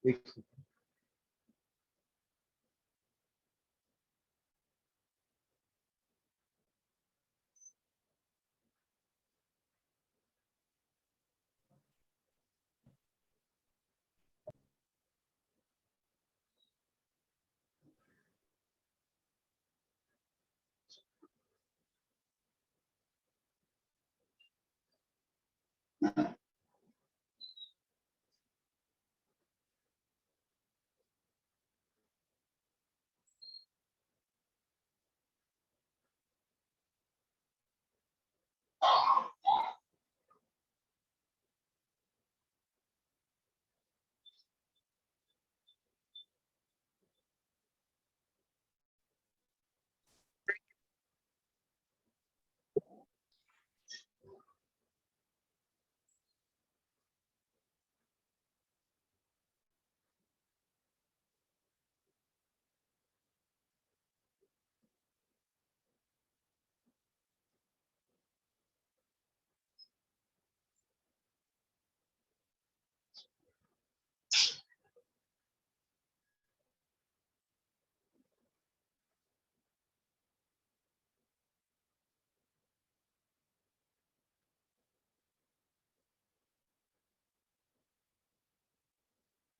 एक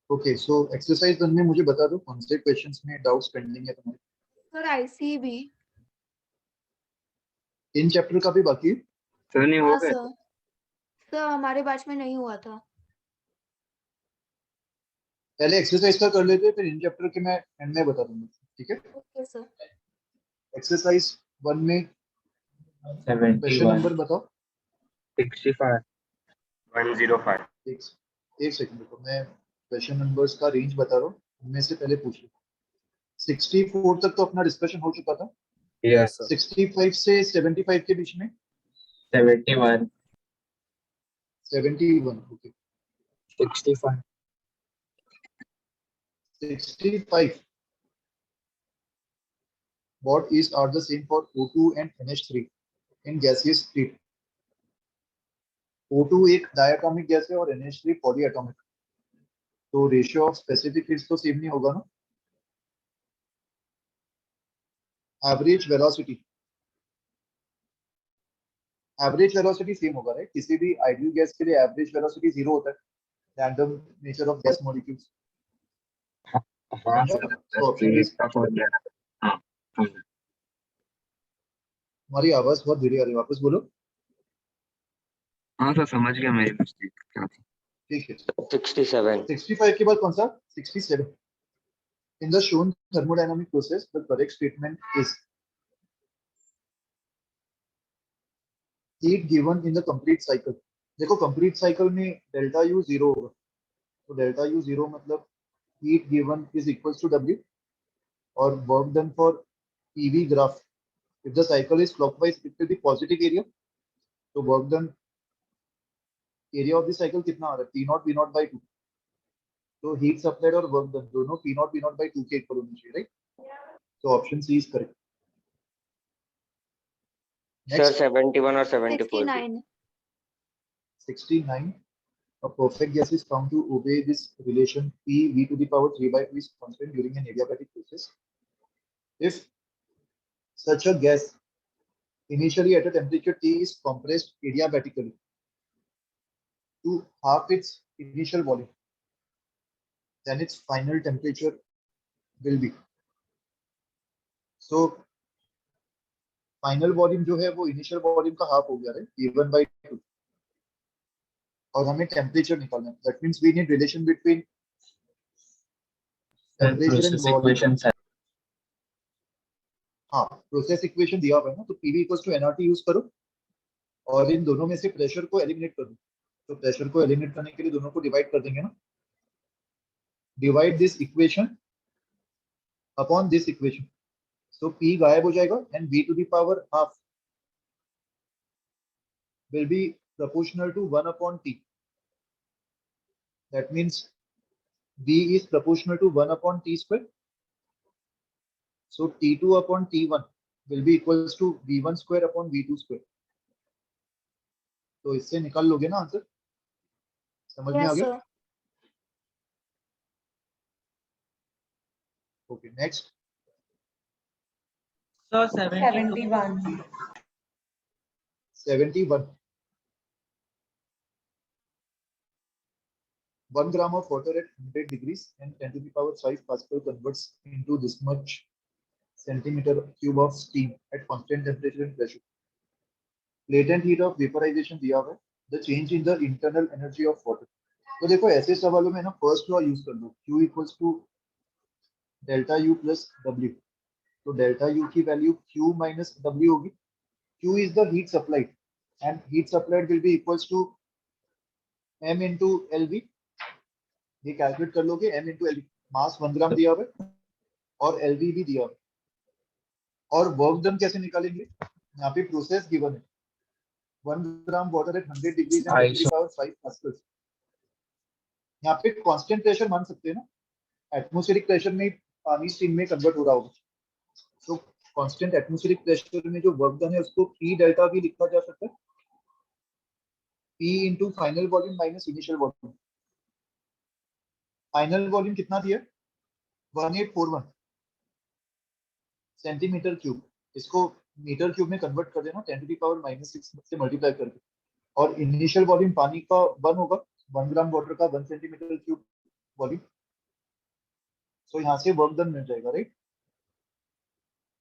okay. So exercise 1 में मुझे बता दो कौन से क्वेश्चंस में डाउट्स पेंडिंग है तुम्हारे। Sir ICB. इन चैप्टर का भी बाकी है? सर नहीं हो हाँ गए। सर, सर हमारे बैच में नहीं हुआ था। पहले एक्सरसाइज का कर लेते हैं, फिर इन चैप्टर के मैं एंड में बता दूंगा, ठीक है? Okay sir. एक्सरसाइज 1 में क्वेश्चन 71 नंबर बताओ। 65 105। एक सेकंड रुको, मैं क्वेश्चन नंबर्स का रेंज बता रहा हूँ, उनमें से पहले पूछ लो। 64 तक तो अपना डिस्कशन हो चुका था। Yes sir. 65 से 75 के बीच में 71 71। Okay 65 65 what is are the same for O2 and NH3 in gaseous state? O2 एक डायटोमिक गैस है और NH3 पॉलीएटॉमिक, तो रेशियो ऑफ स्पेसिफिक हीट्स तो सेम नहीं होगा ना। एवरेज वेलोसिटी सेम होगा राइट, किसी भी आइडियल गैस के लिए एवरेज वेलोसिटी 0 होता है, random nature of gas molecules. हाँ सर। तो ऑप्शन डी। हाँ हमारी आवाज बहुत धीरे आ रही है, वापस बोलो। हाँ सर, समझ गया मेरी मिस्टेक क्या थी। ठीक है। 67 65 के बाद कौन सा? 67। In the shown thermodynamic process, the correct statement is heat given in the complete cycle. देखो कंप्लीट साइकिल में डेल्टा यू 0 होगा, तो डेल्टा यू 0 मतलब heat given is equals to W और work done for PV graph. If the cycle is clockwise, it will be positive area. तो work done area of the cycle कितना आ रहा है? P not V not by 2. तो heat supplied और work done दोनों P not V not by 2 के equal होनी चाहिए, राइट? तो option C is correct. Sir 71 और 74 69। 69. A perfect gas is found to obey this relation P V to the power 3 by 2 is constant during an adiabatic process. If such a gas initially at a temperature T is compressed adiabatically to half its initial volume, then its final temperature will be. So final volume जो है वो initial volume का half हो गया है, V1 by 2, और हमें temperature निकालना है। That means we need relation between temperature and volume. हाँ, प्रोसेस इक्वेशन दिया हुआ है ना, तो PV equals to nRT use करो और इन दोनों में से प्रेशर को एलिमिनेट कर दो। तो प्रेशर को एलिमिनेट करने के लिए दोनों को डिवाइड कर देंगे ना। Divide this equation upon this equation, so P गायब हो जाएगा and V to the power half will be proportional to 1 upon T. That means V is proportional to 1 upon T square. So T2 upon T1 will be equals to V1 square upon V2 square. तो इससे निकाल लोगे ना answer, समझ में आ yes गया? Sir. Okay, next. Sir, 72. 71. 71. 1 gram of water at 100 degrees and 10 to the power 5 Pascal converts into this much centimeter cube of steam at constant temperature and pressure. Latent heat of vaporization दिया हुआ है. The change in the internal energy of water. तो देखो ऐसे सवालों में ना first law use कर लो. Q equals to delta U plus W. तो डेल्टा U की वैल्यू Q माइनस W होगी. Q is the heat supplied and heat supplied will be equals to M into LV. ये calculate कर लोगे M into LV. मास 1 ग्राम दिया हुआ है और LV भी दिया हुआ है. और वर्क डन कैसे निकालेंगे? यहाँ पे प्रोसेस गिवन है. 1 gram water at 100 degrees and 10 to the power 5 pascal. यहाँ पे कांस्टेंट प्रेशर मान सकते हैं ना. एटमॉस्फेरिक प्रेशर में पानी स्टीम में कन्वर्ट हो रहा होगा. तो कांस्टेंट एटमॉस्फेरिक प्रेशर में जो वर्क डन है उसको P डेल्टा भी लिखा जा सकता है. P into final volume minus initial volume. Final volume कितना दिया? 1841 सेंटीमीटर क्यूब. इसको मीटर क्यूब में कन्वर्ट कर देना 10 to the power -6 से मल्टीप्लाई करके. और इनिशियल वॉल्यूम पानी का 1 होगा. 1 ग्राम वाटर का 1 सेंटीमीटर क्यूब वॉल्यूम. तो यहाँ से वर्क डन मिल जाएगा, राइट.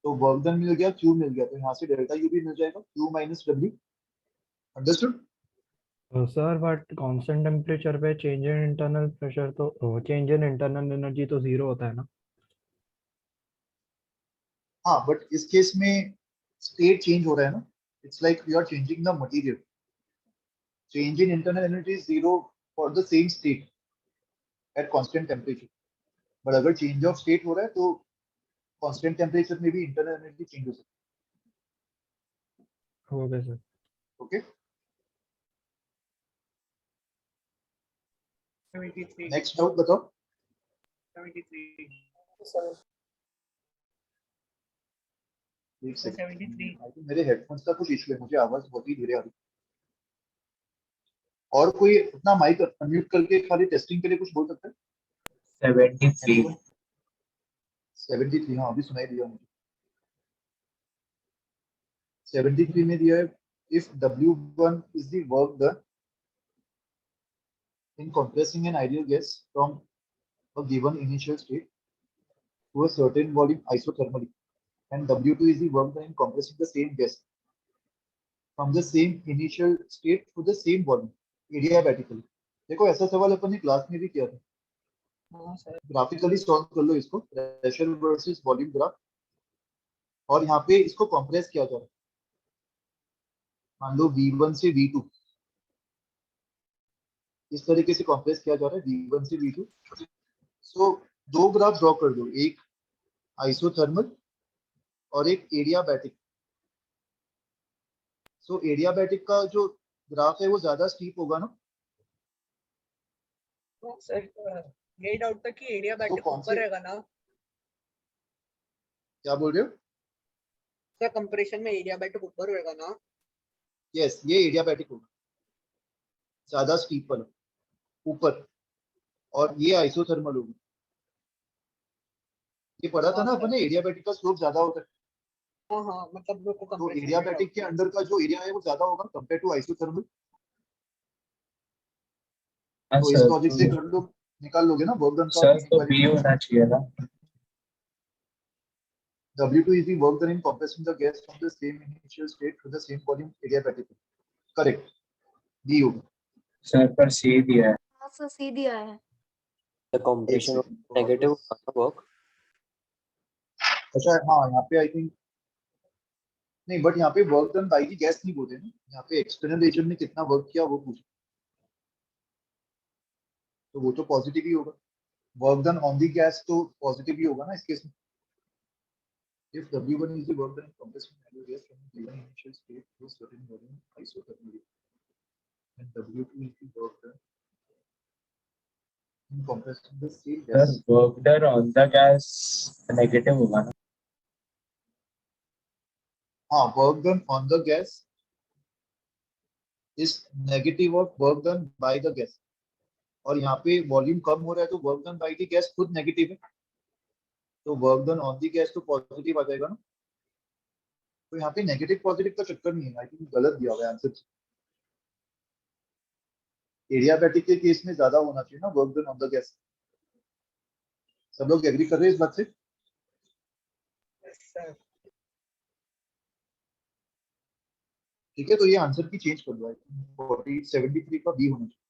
तो वर्क डन मिल गया, क्यू मिल गया, तो यहाँ से डेल्टा यू भी मिल जाएगा, Q minus W. Understood? Sir but constant temperature पे चेंज इन इंटरनल प्रेशर तो चेंज इन इंटरनल एनर्जी तो जीरो होता है ना. हाँ, बट इस केस में स्टेट चेंज हो रहा है ना. It's like you are changing the material. Change in internal energy is zero for the same state at constant temperature. But अगर चेंज ऑफ स्टेट हो रहा है तो कांस्टेंट टेम्परेचर में भी इंटरनल एनर्जी चेंज हो सकती ओके सर. है. ओके, 73. नेक्स्ट डाउट बताओ. 73. एक सेकंड. 73. आई थिंक मेरे हेडफोन्स का कुछ इशू है, मुझे आवाज बहुत ही धीरे आ रही है. और कोई अपना माइक अनम्यूट करके खाली टेस्टिंग के लिए कुछ बोल सकता है? 73. 73. हाँ, अभी सुनाई दिया मुझे. 73 में दिया है, if W1 is the work done in compressing an ideal gas from a given initial state to a certain volume isothermally, and W2 is the work done in compressing the same gas from the same initial state to the same volume adiabatically. देखो ऐसा सवाल अपन ने class में भी किया था. हाँ sir. Graphically solve कर लो इसको. Pressure versus volume graph. और यहाँ पे इसको कंप्रेस किया जा रहा है. मान लो V1 से V2 इस तरीके से कंप्रेस किया जा रहा है, V1 से V2. सो दो ग्राफ ड्रॉ कर दो, एक आइसोथर्मल और एक एडियाबैटिक. सो एडियाबैटिक का जो ग्राफ है वो ज्यादा स्टीप होगा ना. सर ये डाउट था कि एरिया बैटिक कौन से- ऊपर रहेगा ना. क्या बोल रहे हो? सर कंप्रेशन में एरिया बैटिक ऊपर रहेगा ना. यस, ये एडियाबैटिक होगा, ज्यादा स्टीप वाला ऊपर. और ये आइसोथर्मल होगा. ये पढ़ा था ना अपन ने, एडियाबैटिक का स्लोप ज्यादा होता है. हाँ हाँ, मतलब मेरे को तो compression में एडियाबैटिक के doubt था. अंदर का जो एरिया है वो ज्यादा होगा कंपेयर टू आइसोथर्मल. तो इस लॉजिक से कर लो, निकाल लोगे ना वर्क डन का. सर तो बी होना चाहिए ना. W2 is the work done in compressing the gas from the same initial state to the same volume adiabatically. Correct. D होगा. सर पर सी दिया है. हाँ सर, सी दिया है. The compression of negative work. अच्छा, हाँ यहाँ पे आई थिंक नहीं, बट यहाँ पे work done by the gas नहीं बोलते ना. यहाँ पे एक्सटर्नल एजेंट ने कितना वर्क किया वो पूछे, तो वो तो पॉजिटिव ही होगा. Work done on the gas तो पॉजिटिव ही होगा ना इस केस में. If W1 is the work done in compressing ideal gas from a given initial state to a certain volume isothermally, and W2 is the work done in compressing the same sir gas. Work done on the gas negative होगा ना. हाँ, work done on the gas is negative of work done by the gas. और यहाँ पे volume कम हो रहा है तो work done by the gas खुद नेगेटिव है. तो work done on the gas तो पॉजिटिव आ जाएगा ना। तो यहाँ पे नेगेटिव पॉजिटिव का चक्कर नहीं है, आई थिंक गलत दिया हुआ है आंसर। एडियाबैटिक के केस में ज्यादा होना चाहिए ना work done on the gas. सब लोग एग्री कर रहे हैं इस बात से? Yes, sir. ठीक है, तो ये आंसर की चेंज कर दो, आई थिंक 73 का बी होना चाहिए।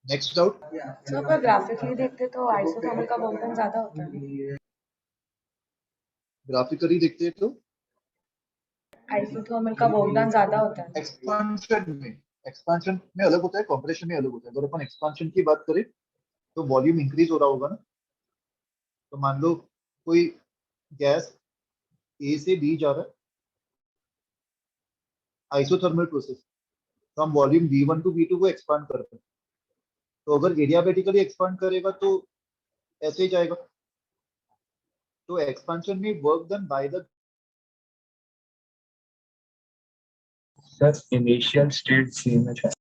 Next doubt. सो अगर ग्राफिकली देखते तो आइसोथर्मल का वर्क डन ज्यादा होता है। ग्राफिकली देखते हैं तो आइसोथर्मल का वर्क डन ज्यादा होता है। एक्सपांशन में अलग होता है, कंप्रेशन में अलग होता है। अगर अपन एक्सपांशन की बात करें तो वॉल्यूम इंक्रीज हो रहा होगा ना। तो मान लो कोई गैस ए से बी जा रहा है, आइसोथर्मल प्रोसेस, तो हम वॉल्यूम V1 टू V2 को एक्सपांड करते हैं। तो अगर एडियाबैटिकली एक्सपांड करेगा तो ऐसे ही जाएगा। तो एक्सपांशन में work done by the sir initial state C में शायद।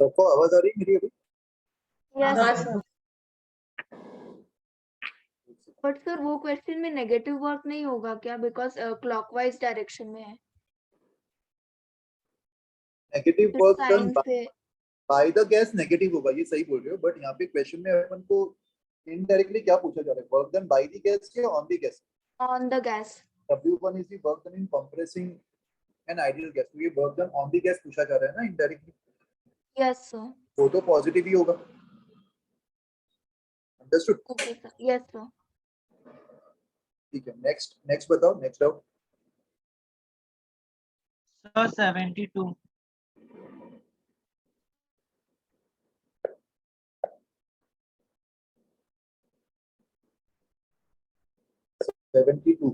सबको आवाज आ रही है मेरी अभी? यस हाँ सर। बट सर वो क्वेश्चन में नेगेटिव वर्क नहीं होगा क्या, बिकॉज क्लॉकवाइज डायरेक्शन में है। नेगेटिव तो वर्क डन साइन से बाय द गैस नेगेटिव होगा, ये सही बोल रहे हो। बट यहाँ पे क्वेश्चन में अपन को इनडायरेक्टली क्या पूछा जा रहा है, work done by the gas या on the gas? On the gas. W1 is the work done in compressing an ideal gas. तो ये work done on the gas पूछा जा रहा है ना इनडायरेक्टली, यस सर। वो तो पॉजिटिव ही होगा। Understood? Okay sir, yes sir. ठीक है, नेक्स्ट नेक्स्ट बताओ, next doubt. Sir 72। 72.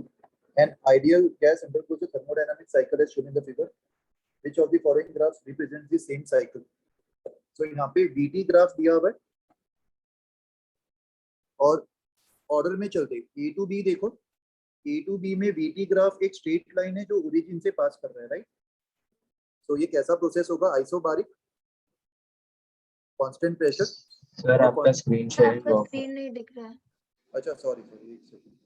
An ideal gas undergoes a thermodynamic cycle as shown in the figure. Which of the following graphs represents the same cycle? So यहाँ पे VT graph दिया हुआ है और order में चलते A to B देखो। A to B में VT ग्राफ एक स्ट्रेट लाइन है जो ओरिजिन से पास कर रहा है, राइट? तो ये कैसा प्रोसेस होगा? Isobaric, constant pressure. सर आपका स्क्रीन सर शेयर आपका हुआ। स्क्रीन नहीं दिख रहा है। अच्छा सॉरी सॉरी, एक सेकंड।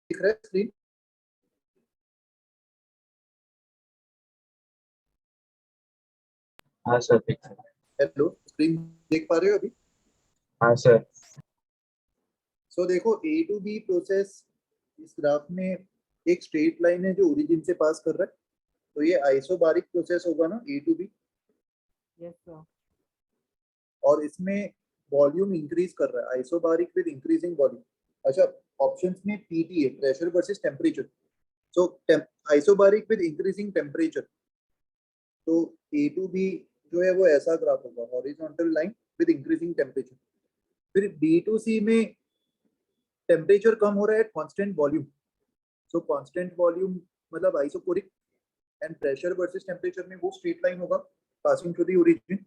दिख रहा है स्क्रीन? हाँ सर दिख रहा है। हेलो, स्क्रीन देख पा रहे हो अभी? हाँ सर। सो देखो A to B प्रोसेस इस ग्राफ में एक स्ट्रेट लाइन है जो ओरिजिन से पास कर रहा है। तो ये आइसोबारिक प्रोसेस होगा ना A to B। Yes sir. और इसमें वॉल्यूम इंक्रीज कर रहा है, आइसोबारिक विद इंक्रीजिंग वॉल्यूम। अच्छा, ऑप्शंस में PT है, pressure versus temperature. So isobaric with increasing temperature, तो A to B जो है वो ऐसा ग्राफ होगा, horizontal line with increasing temperature. फिर B to C में टेम्परेचर कम हो रहा है, constant volume. So constant volume मतलब isochoric and pressure versus temperature में वो स्ट्रेट लाइन होगा passing through the origin.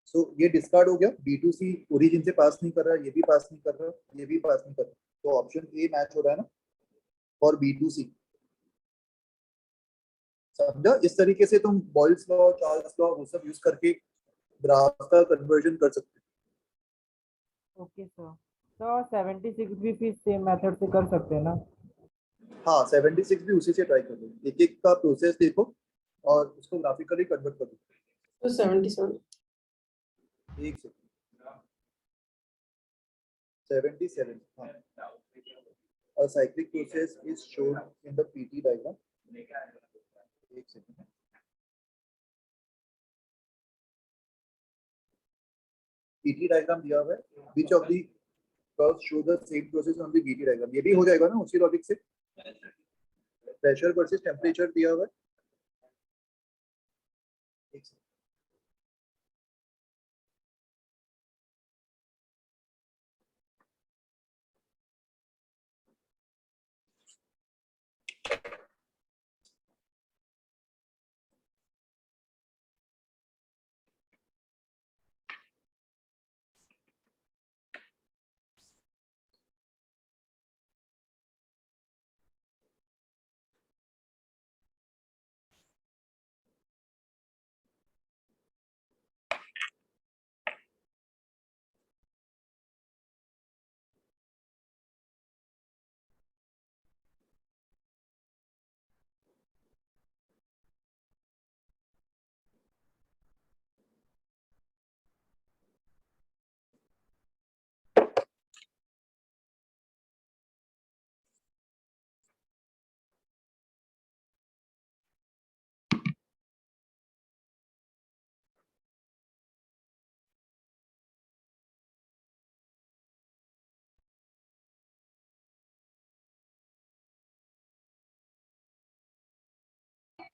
So ये डिस्कार्ड हो गया, B2C ओरिजिन से पास नहीं कर रहा, ये भी पास नहीं कर रहा, ये भी पास नहीं कर रहा, तो ऑप्शन ए मैच हो रहा है ना फॉर B2C। समझा? इस तरीके से तुम बॉयल्स लॉ, चार्ल्स लॉ वो सब यूज करके ग्राफ का कन्वर्जन कर सकते ओके सर। तो 76 भी फिर सेम मेथड से कर सकते हैं ना? हो। हाँ 76 भी उसी से ट्राई कर लो, एक एक का प्रोसेस देखो और उसको ग्राफिकली कन्वर्ट कर दो। तो 77 एक सेकंड 77 हाँ। A cyclic process is shown in the PT diagram. एक सेकंड PT diagram दिया हुआ है, which of the curves show the same process on the PT diagram? ये भी हो जाएगा ना उसी लॉजिक से। प्रेशर वर्सेस टेम्परेचर दिया हुआ है। एक सेकंड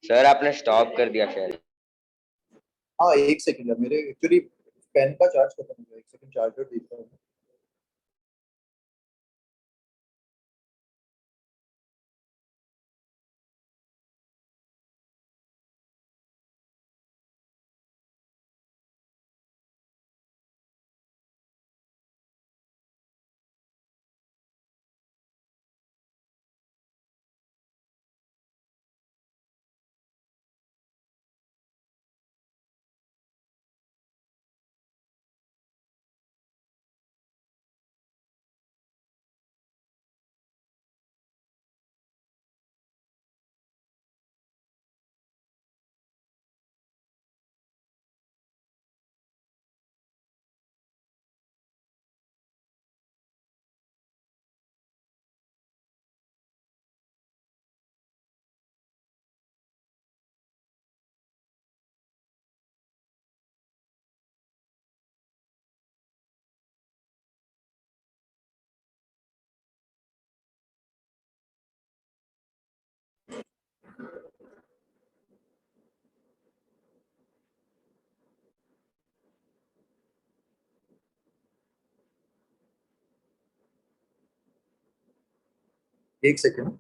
सर आपने स्टॉप कर दिया शायद। हाँ एक सेकंड यार, मेरे एक्चुअली पेन का चार्ज खत्म हो गया, एक सेकंड चार्जर देखता हूँ। एक सेकंड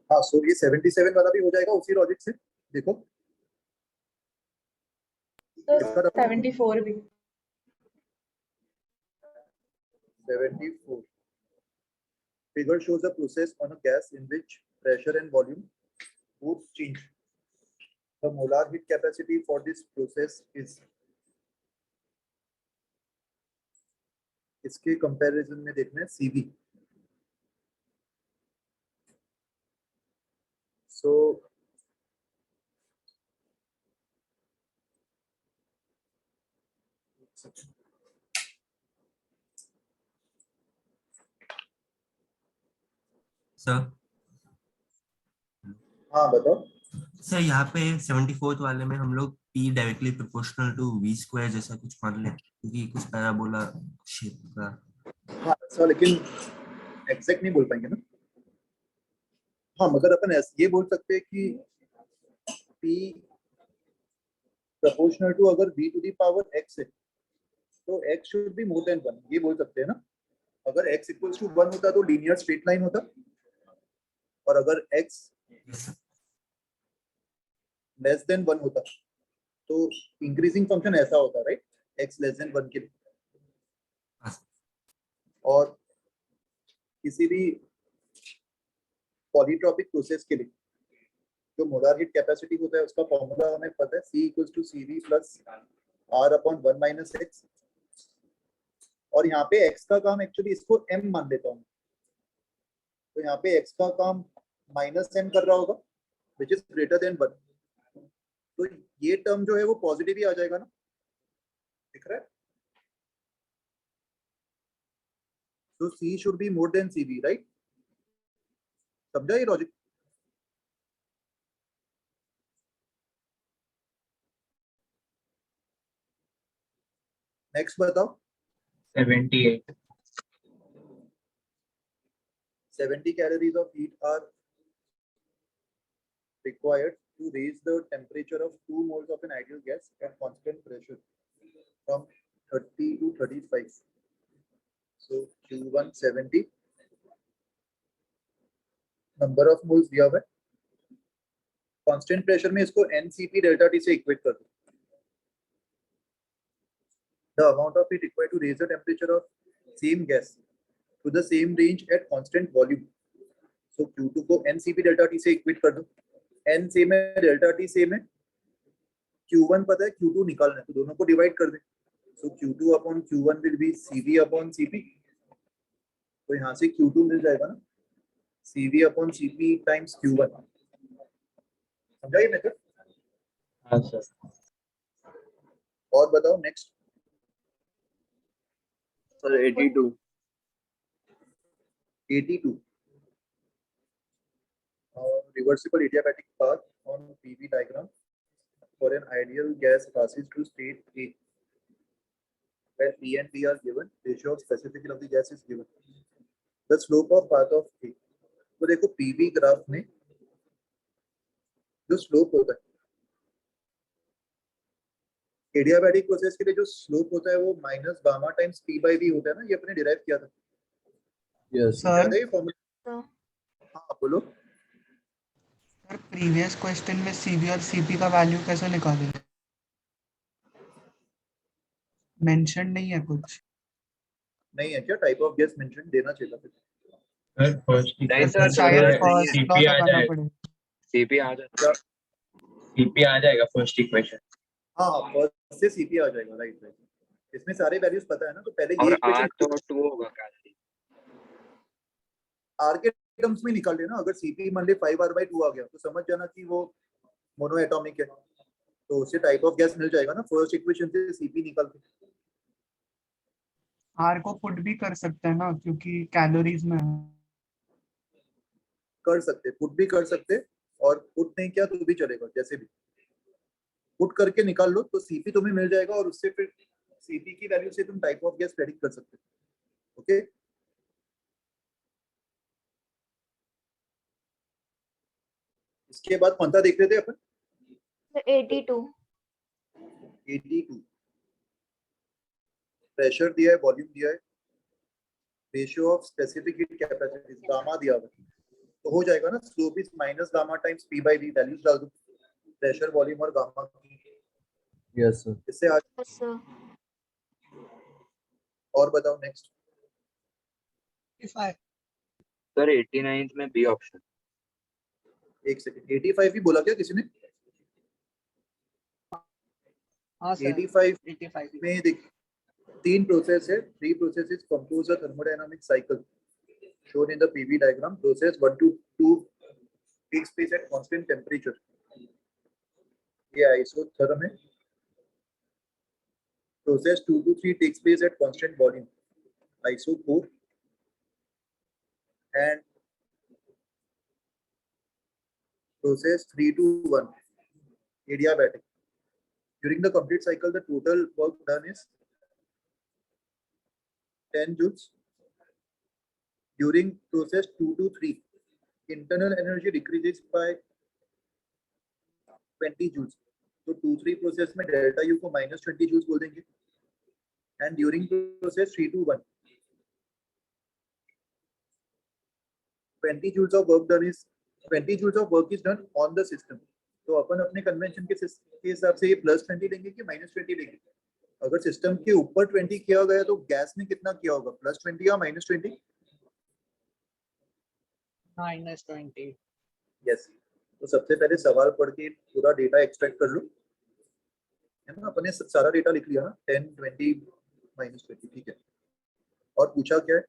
हाँ। सो ये 77 वाला भी हो जाएगा उसी लॉजिक से, देखो तो इसका 74 भी 74 figure shows a process on a gas in which pressure and volume both change. The molar heat capacity for this process is, इसके कंपैरिजन में देखना है CV। सो सर हाँ बताओ। सर यहाँ पे 74th वाले में हम लोग P directly proportional to V square जैसा कुछ मान लें क्योंकि कुछ पैराबोला शेप का। हाँ सर, लेकिन एग्जैक्ट नहीं बोल पाएंगे ना। हाँ मगर अपन ये बोल सकते हैं कि P प्रोपोर्शनल टू अगर V to the power x है तो x should be more than 1, ये बोल सकते हैं ना। अगर x इक्वल्स टू 1 होता तो लीनियर स्ट्रेट लाइन होता, और अगर x लेस देन 1 होता तो इंक्रीजिंग फंक्शन ऐसा होता, राइट, x लेस देन 1 के लिए। और किसी भी पॉलीट्रॉपिक प्रोसेस के लिए जो मोलर हीट कैपेसिटी होता है उसका फॉर्मूला हमें पता है, C equals to CV plus R upon 1 minus x। और यहाँ पे x का काम एक्चुअली इसको m मान लेता हूँ, तो यहाँ पे x का काम माइनस m कर रहा होगा विच इज ग्रेटर देन 1। तो ये टर्म जो है वो पॉजिटिव ही आ जाएगा ना, दिख रहा है। तो C should be more then CV, right. समझा ये लॉजिक? नेक्स्ट बताओ। 78. 70 calories of heat are required to raise the temperature of 2 moles of an ideal gas at constant pressure from 30 to 35. So Q1 70, number of moles दिया हुआ है, constant pressure में इसको NCP delta T से equate कर दो। The amount of heat required to raise the temperature of same gas to the same range at constant volume. So Q2 को NCP delta T से equate कर दो। N same है, delta T same है, Q1 पता है, Q2 निकालना है, तो दोनों को डिवाइड कर दे। So Q2 upon Q1 will be CV upon CP। तो यहाँ से Q2 मिल जाएगा ना, CV upon CP times Q1। समझा ये मेथड? हाँ सर। और बताओ next. Sir 82. 82 reversible adiabatic path on PV diagram for an ideal gas passes to state A where P and P are given, ratio of specificity of the gas is given, the slope of path of A। तो देखो PV graph में जो slope होता है, adiabatic process के लिए जो slope होता है वो minus gamma times P by V होता है ना, ये अपने डिराइव किया था। Yes. सर ये फॉर्मूला। हाँ बोलो। सर प्रीवियस क्वेश्चन में CV और CP का वैल्यू कैसे निकालेंगे? मेंशन नहीं है कुछ। नहीं है क्या? टाइप ऑफ गैस मेंशन देना चाहिए था। सर फर्स्ट नहीं सर सर, शायद नहीं फर्स्ट CP लॉ आ लगाना जाएगा। पड़ेगा। CP आ जाता है। CP आ जाएगा फर्स्ट इक्वेशन। हाँ फर्स्ट से CP आ जाएगा, राइट राइट। इसमें सारे वैल्यूज पता है ना, तो पहले ये और इक्वेशन R तो 2 होगा क्या? R के टर्म्स में निकाल लेना। अगर CP मान ले 5R/2 आ गया तो समझ जाना कि वो मोनो एटॉमिक है, तो उससे टाइप ऑफ गैस मिल जाएगा ना फर्स्ट इक्वेशन से CP निकाल के। R को पुट भी कर सकते हैं ना, क्योंकि कैलोरीज में है। कर सकते, पुट भी कर सकते, और पुट नहीं किया तो भी चलेगा, जैसे भी पुट करके निकाल लो तो CP तुम्हें मिल जाएगा, और उससे फिर CP की वैल्यू से तुम टाइप ऑफ गैस प्रेडिक्ट कर सकते हो। ओके इसके बाद कौन सा देख रहे थे अपन? 82 82 प्रेशर दिया है, वॉल्यूम दिया है, ratio of specific heat capacity gamma दिया हुआ है, तो हो जाएगा ना। Slope is minus gamma times P by V, values डाल दो, प्रेशर वॉल्यूम और गामा की। Yes sir. इससे आज सर और बताओ नेक्स्ट। सर 89 में बी ऑप्शन। एक सेकंड, 85 ही बोला क्या किसी ने? हाँ सर 85 85 में देख, तीन प्रोसेस है, three processes compose a thermodynamic cycle shown in the PV diagram. Process 1 to 2 takes place at constant temperature. ये isotherm है। Process 2 to 3 takes place at constant volume, ISO 4, and process 3 to 1 adiabatic. During the complete cycle, the total work done is 10 joules. During process 2 to 3, internal energy decreases by 20 joules. तो 2-3 process में delta U को -20 joules बोल देंगे. And during process 3 to 1, 20 joules of work done is 20 joules of work is done on the system. तो अपन अपने convention के हिसाब से ये +20 लेंगे कि -20 लेंगे. अगर सिस्टम के ऊपर 20 किया गया तो गैस ने कितना किया होगा, +20 या -20? -20. यस. तो सबसे पहले सवाल पढ़ के पूरा डेटा एक्सट्रैक्ट कर लो, है ना. अपने सारा डेटा लिख लिया ना, 10, 20, -20, ठीक है. और पूछा क्या है,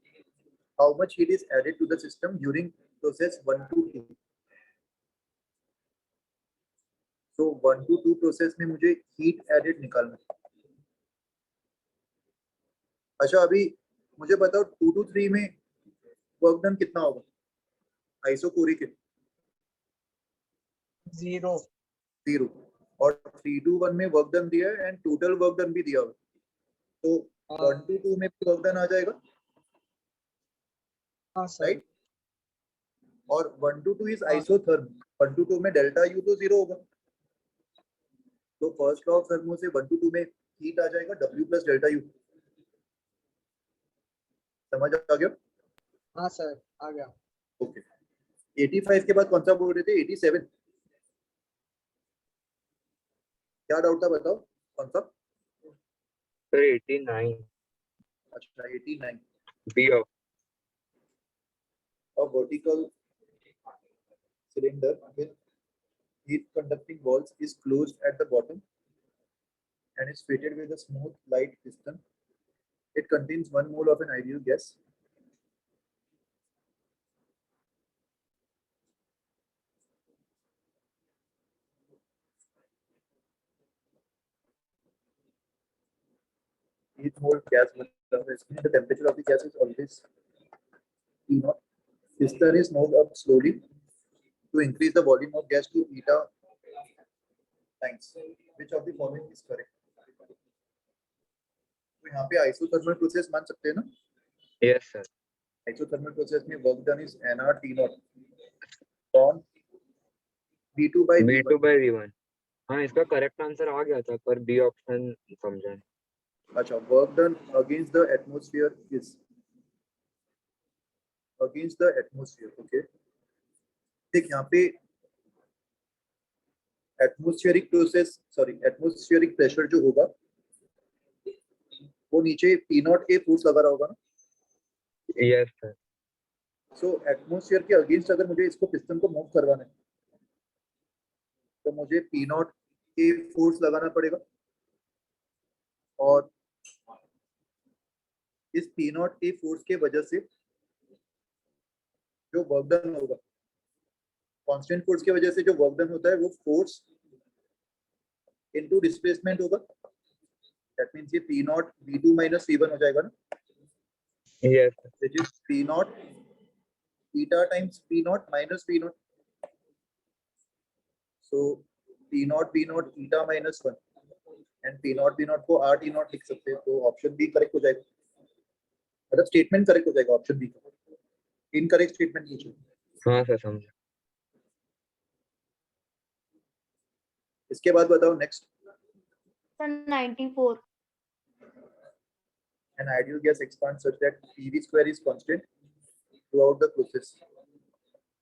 how much heat is added to the system during process 1 to 2. तो 1 to 2 प्रोसेस में मुझे हीट एडेड निकालना है. अच्छा, अभी मुझे बताओ 2 to 3 में वर्क डन कितना होगा आइसोकोरिक के? 0. और 3 to 1 में वर्क डन दिया है एंड टोटल वर्क डन भी दिया हुआ. तो 1 to 2 में वर्क डन आ जाएगा, राइट. और 1 to 2 इज आइसोथर्म. 1 to 2 में डेल्टा यू तो 0 होगा. तो फर्स्ट लॉ ऑफ थर्मो से 1 to 2 में हीट आ जाएगा W प्लस डेल्टा यू. समझ आ गया? हाँ सर, आ गया. ओके. 85 के बाद कौन सा बोल रहे थे? 87. क्या डाउट था बताओ, कौन सा? सर 89 अच्छा 89. B of A vertical cylinder with heat conducting walls is closed at the bottom and is fitted with a smooth light piston. It contains 1 mole of an ideal gas. Each mole gas the temperature of the gas is always T0. Piston is moved up slowly to increase the volume of gas to eta times. Which of the following is correct? तो यहाँ पे isothermal process मान सकते हैं ना? Yes sir. Isothermal process में work done is nR T0 on V2 by V2 by V1. हाँ, इसका करेक्ट आंसर आ गया था पर बी ऑप्शन समझा. अच्छा, work done against the atmosphere is against the atmosphere. Okay, देख यहाँ पे एटमॉस्फेरिक प्रोसेस एटमॉस्फेरिक प्रेशर जो होगा वो नीचे P0 फोर्स लगा रहा होगा ना. Yes sir. सो एटमॉस्फेयर के अगेंस्ट अगर मुझे इसको पिस्टन को मूव करवाना है तो मुझे P0 फोर्स लगाना पड़ेगा. और इस P0 फोर्स के वजह से जो वर्क डन होगा, कांस्टेंट फोर्स की वजह से जो वर्क डन होता है वो फोर्स इनटू डिस्प्लेसमेंट होगा. दैट मींस ये P0 V2 minus V1 हो जाएगा ना. Yes. which is P0 eta times P0 minus V0. so P0 V0 eta minus 1 and P0 V0 को R T0 लिख सकते हैं. तो ऑप्शन बी करेक्ट हो जाएगा, मतलब स्टेटमेंट करेक्ट हो जाएगा ऑप्शन बी. इनकरेक्ट स्टेटमेंट पूछो. हाँ सर, समझा. इसके बाद बताओ next. 94. An ideal gas expands such that PV square is constant throughout the process.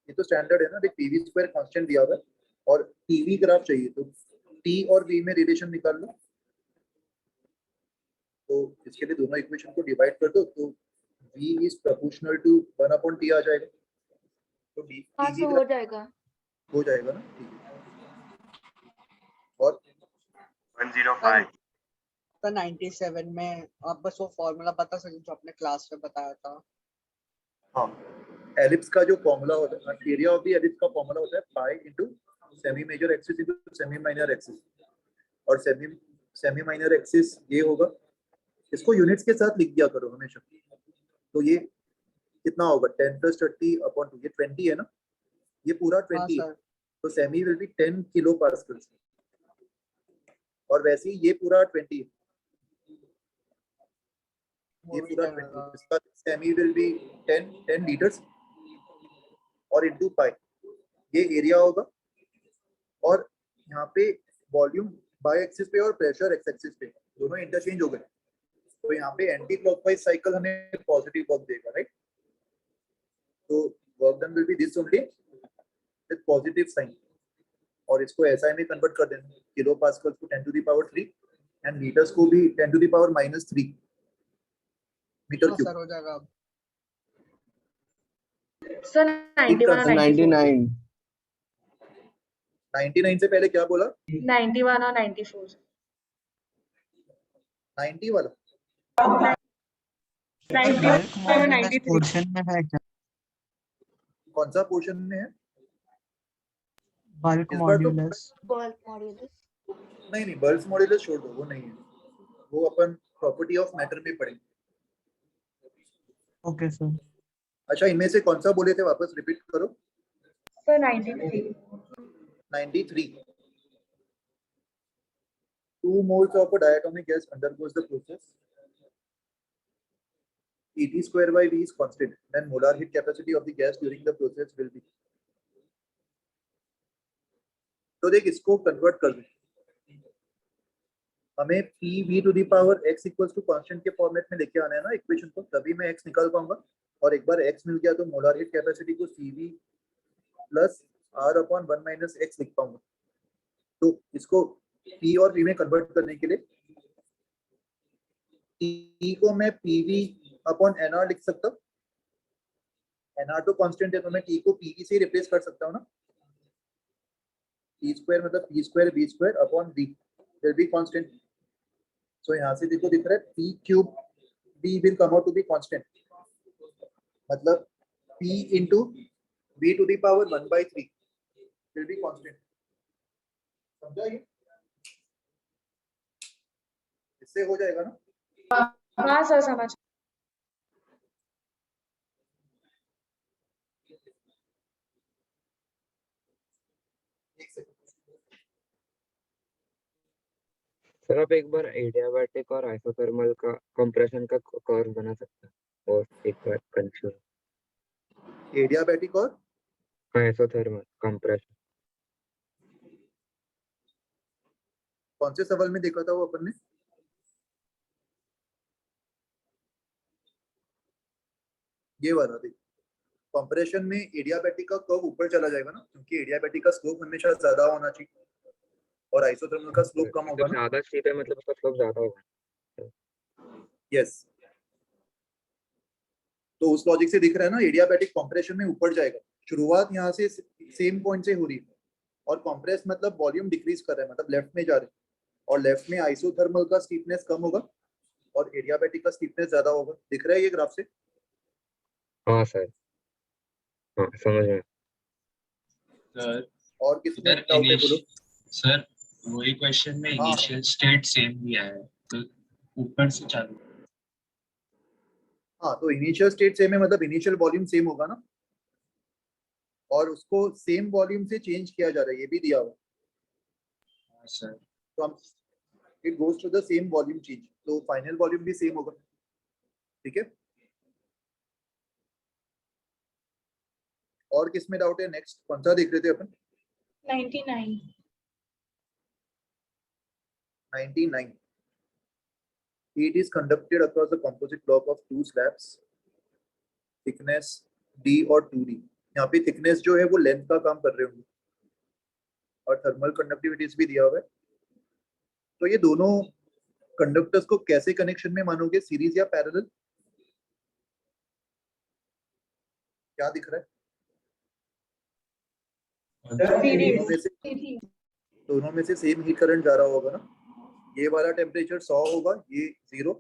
ये तो स्टैंडर्ड है ना. देख PV square constant दिया हुआ है और PV ग्राफ चाहिए तो T और V में रिलेशन निकाल लो. तो इसके लिए दोनों इक्वेशन को डिवाइड कर दो तो V is proportional to 1/T आ जाएगा. तो हाँ PV तो हो जाएगा. हो जाएगा ना. ठीक है. और 105. तो 97 में आप बस वो फॉर्मूला बता सकते जो आपने क्लास में बताया था. हाँ, एलिप्स का जो फॉर्मूला होता है, एरिया ऑफ द एलिप्स का फॉर्मूला होता है pi into semi major axis into semi minor axis. और सेमी माइनर एक्सिस ये होगा. इसको यूनिट्स के साथ लिख दिया करो हमेशा. तो ये कितना होगा 10 + 30/2. ये 20 है ना. ये पूरा 20 है. तो semi will be 10 kilo pascals और वैसे ही ये पूरा 20 है, ये पूरा 20, इसका सेमी विल बी 10 लीटर्स और इनटू पाई ये एरिया होगा और यहाँ पे वॉल्यूम बाय एक्सिस पे और प्रेशर एक्स एक्सिस पे दोनों इंटरचेंज हो गए, तो यहाँ पे एंटी क्लॉकवाइज साइकिल हमें पॉजिटिव वर्क देगा, राइट? तो work done will be this only with positive sign और इसको एसआई में कन्वर्ट कर देना, किलो पास्कल को 10 to the power 3 and litres को भी 10 to the power -3 metre cube. Sir हो जाएगा अब। सर 91 और 94 99 से पहले क्या बोला? 91 और 94 90 वाला? बल्क मॉड्यूलस पोर्शन में है क्या? कौन सा पोर्शन में है? बल्क इस बार तो मॉड्यूलस बल्क मॉड्यूलस नहीं बल्क मॉड्यूलस छोड़ दो, वो नहीं है, वो अपन प्रॉपर्टी ऑफ मैटर में पढ़ेंगे। Okay sir. अच्छा, इनमें से कौन सा बोले थे, वापस रिपीट करो। Sir 93 93 2 moles of a diatomic gas undergoes the process. Et square by V is constant, then molar heat capacity of the gas during the process will be. तो देख इसको कन्वर्ट कर दे, हमें PV to the power x equals to constant के format में लेके आना है ना इक्वेशन को, तभी मैं x निकाल पाऊंगा और एक बार x मिल गया तो मोलार हीट कैपेसिटी को CV प्लस R/1 - x लिख पाऊंगा। तो इसको P और V में कन्वर्ट करने के लिए T को मैं PV/NR लिख सकता हूँ, NR तो कांस्टेंट है तो मैं T को PV से रिप्लेस कर सकता हूँ ना, T स्क्वायर मतलब P square V square upon V will be constant. So यहाँ से देखो दिख रहा है P cube V will come out to be constant, मतलब P into V to the power 1/3 will be constant. समझा ये? इससे हो जाएगा ना? हाँ सर समझ। एक सेकंड। सर आप एक बार एडियाबैटिक और आइसोथर्मल का कंप्रेशन का कर्व बना सकते हैं और एक बार कंफ्यूज एडियाबैटिक और आइसोथर्मल कंप्रेशन। कौन से सवाल में देखा था वो अपन ने? ये वाला देख, कंप्रेशन में एडियाबैटिक का कर्व ऊपर चला जाएगा ना, क्योंकि एडियाबैटिक का स्लोप हमेशा ज्यादा होना चाहिए और आइसोथर्मल का स्लोप कम होगा ना। ज्यादा स्टीप है मतलब उसका स्लोप ज्यादा होगा। यस, तो उस लॉजिक से दिख रहा है ना, एडियाबैटिक कंप्रेशन में ऊपर जाएगा, शुरुआत यहाँ से सेम पॉइंट से हो रही है और कंप्रेस मतलब वॉल्यूम डिक्रीज कर रहा है, मतलब लेफ्ट में जा रहे हैं और लेफ्ट में आइसोथर्मल का स्टीफनेस कम होगा और एडियाबैटिक का स्टीफनेस ज्यादा होगा। दिख रहा है ये ग्राफ से? हाँ सर, हाँ समझ में। सर और किसमें डाउट है बोलो? सर वही क्वेश्चन में हाँ। इनिशियल स्टेट सेम दिया है तो ऊपर से चालू। हाँ, तो इनिशियल स्टेट सेम है मतलब इनिशियल वॉल्यूम सेम होगा ना, और उसको सेम वॉल्यूम से चेंज किया जा रहा है, ये भी दिया हुआ। हाँ सर। तो हम it goes to the same volume change, तो फाइनल वॉल्यूम भी सेम होगा। ठीक है, और किसमें डाउट है? नेक्स्ट कौन सा देख रहे थे अपन? 99 99 heat is conducted across the composite block of two slabs, thickness d और 2d। यहाँ पे थिकनेस जो है वो लेंथ का काम कर रहे होंगे और थर्मल कंडक्टिविटीज भी दिया हुआ है। तो ये दोनों कंडक्टर्स को कैसे कनेक्शन में मानोगे, सीरीज या पैरेलल? क्या दिख रहा है? दोनों में से सेम हीट करंट जा रहा होगा ना, ये वाला टेम्परेचर 100 होगा, ये 0,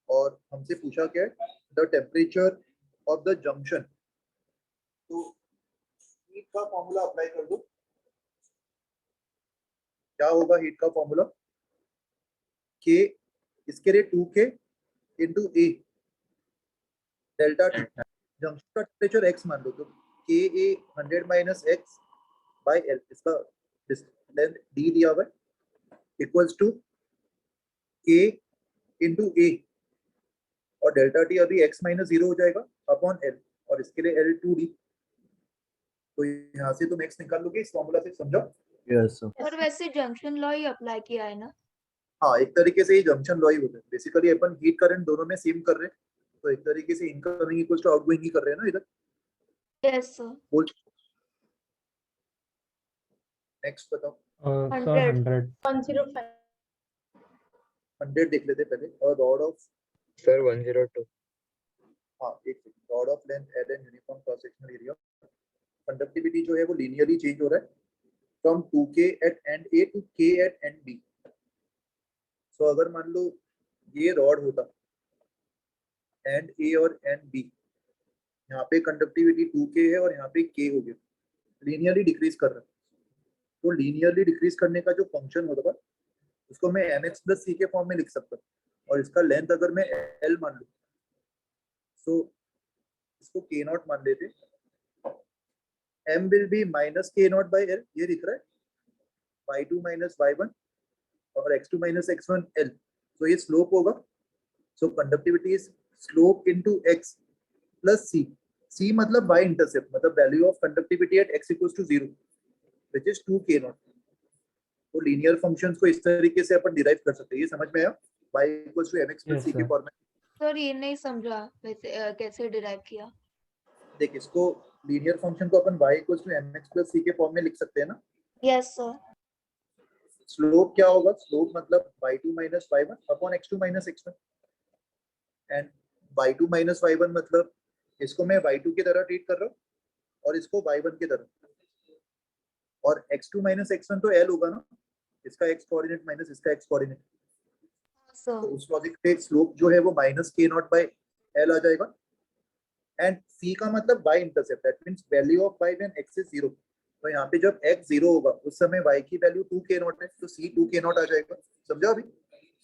और हमसे पूछा क्या है? The temperature of the junction. तो हीट का फॉर्मूला अप्लाई कर दो, क्या होगा हीट का फॉर्मूला? के इसके लिए 2K इंटू ए डेल्टा टी, जंक्शन का टेम्परेचर x मान लो, तो KA 100 - x बाय एल, इसका लेंथ डी दिया हुआ है इक्वल्स टू के इंटू ए, और डेल्टा टी अभी x माइनस 0 हो जाएगा अपॉन एल, और इसके लिए एल 2d। तो यहाँ से तुम x निकाल लोगे इस फॉर्मूला से, समझो? Yes sir. पर वैसे जंक्शन लॉ ही अप्लाई किया है ना? हाँ, एक तरीके से ये जंक्शन लॉ ही होता है। बेसिकली अपन हीट करंट दोनों में सेम कर रहे हैं, तो एक तरीके से इनकमिंग इक्वल्स टू आउटगोइंग ही कर रहे हैं ना इधर। Yes sir. बोल, नेक्स्ट बताओ। सर 100। 105. 100 देख लेते पहले। और रॉड ऑफ, सर 102. हाँ एक rod of length L and uniform cross sectional area, conductivity जो है वो लीनियरली चेंज हो रहा है from 2k at end A to k at end B. So अगर मान लो ये रॉड होता एंड ए और एंड बी, यहाँ पे कंडक्टिविटी 2k है और यहाँ पे k हो गया, लीनियरली डिक्रीज कर रहा है। तो लीनियरली डिक्रीज करने का जो फंक्शन होता है उसको मैं mx प्लस c के फॉर्म में लिख सकता हूँ, और इसका लेंथ अगर मैं l मान लूँ, सो इसको k नॉट मान लेते, m will be minus k not by l, ये दिख रहा है, y2 माइनस y1 और x2 माइनस x1 l। तो ये स्लोप होगा, so conductivity is slope into x plus c, c मतलब y इंटरसेप्ट, मतलब value of conductivity at x equals to 0 which is 2k naught. तो लीनियर फंक्शंस को इस तरीके से अपन डिराइव कर सकते हैं, ये समझ में आया? y equals to mx plus Yes, c के sir. फॉर्म में। सर ये नहीं समझा वैसे कैसे डिराइव किया? देख, इसको लीनियर फंक्शन को अपन y equals to mx plus c के फॉर्म में लिख सकते हैं ना। Yes sir. स्लोप क्या होगा? स्लोप मतलब y2 minus y1 upon x2 minus x1, and y2 minus y1 मतलब इसको मैं y2 की तरह ट्रीट कर रहा हूँ और इसको y1 की तरह, और x2 माइनस x1 तो l होगा ना, इसका x कोऑर्डिनेट माइनस इसका x कोऑर्डिनेट। तो सर उस लॉजिक पे स्लोप जो है वो minus k not by l आ जाएगा, एंड c का मतलब y intercept, that means value of y when x is 0। तो यहाँ पे जब x 0 होगा उस समय y की वैल्यू 2k नॉट है, तो c 2k नॉट आ जाएगा। समझा अभी?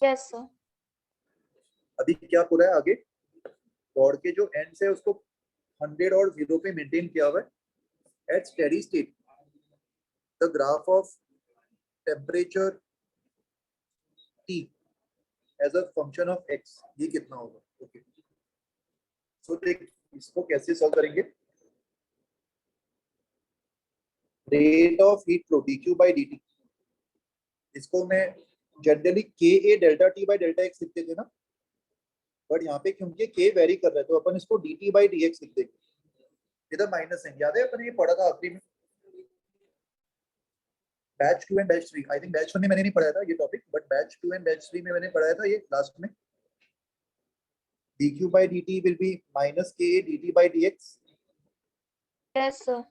Yes sir. अभी क्या पूरा है आगे, रॉड के जो एंड्स है उसको 100 और 0 पे मेंटेन किया हुआ है। At steady state the graph of temperature T as a function of x, ये कितना होगा? ओके, सो देख इसको कैसे सॉल्व करेंगे। Rate of heat flow dq by dt, इसको मैं generally ka delta t by delta x लिखते थे ना, बट यहाँ पे क्योंकि k वेरी कर रहा है तो अपन इसको dt by dx लिख देंगे। इधर माइनस है, याद है अपन ये पढ़ा था आखिरी में, batch 2 and batch 3। I think batch 1 में मैंने नहीं पढ़ाया था ये topic, but batch 2 and batch 3 में मैंने पढ़ाया था ये लास्ट में। dq by dt will be minus ka dt by dx, yes sir.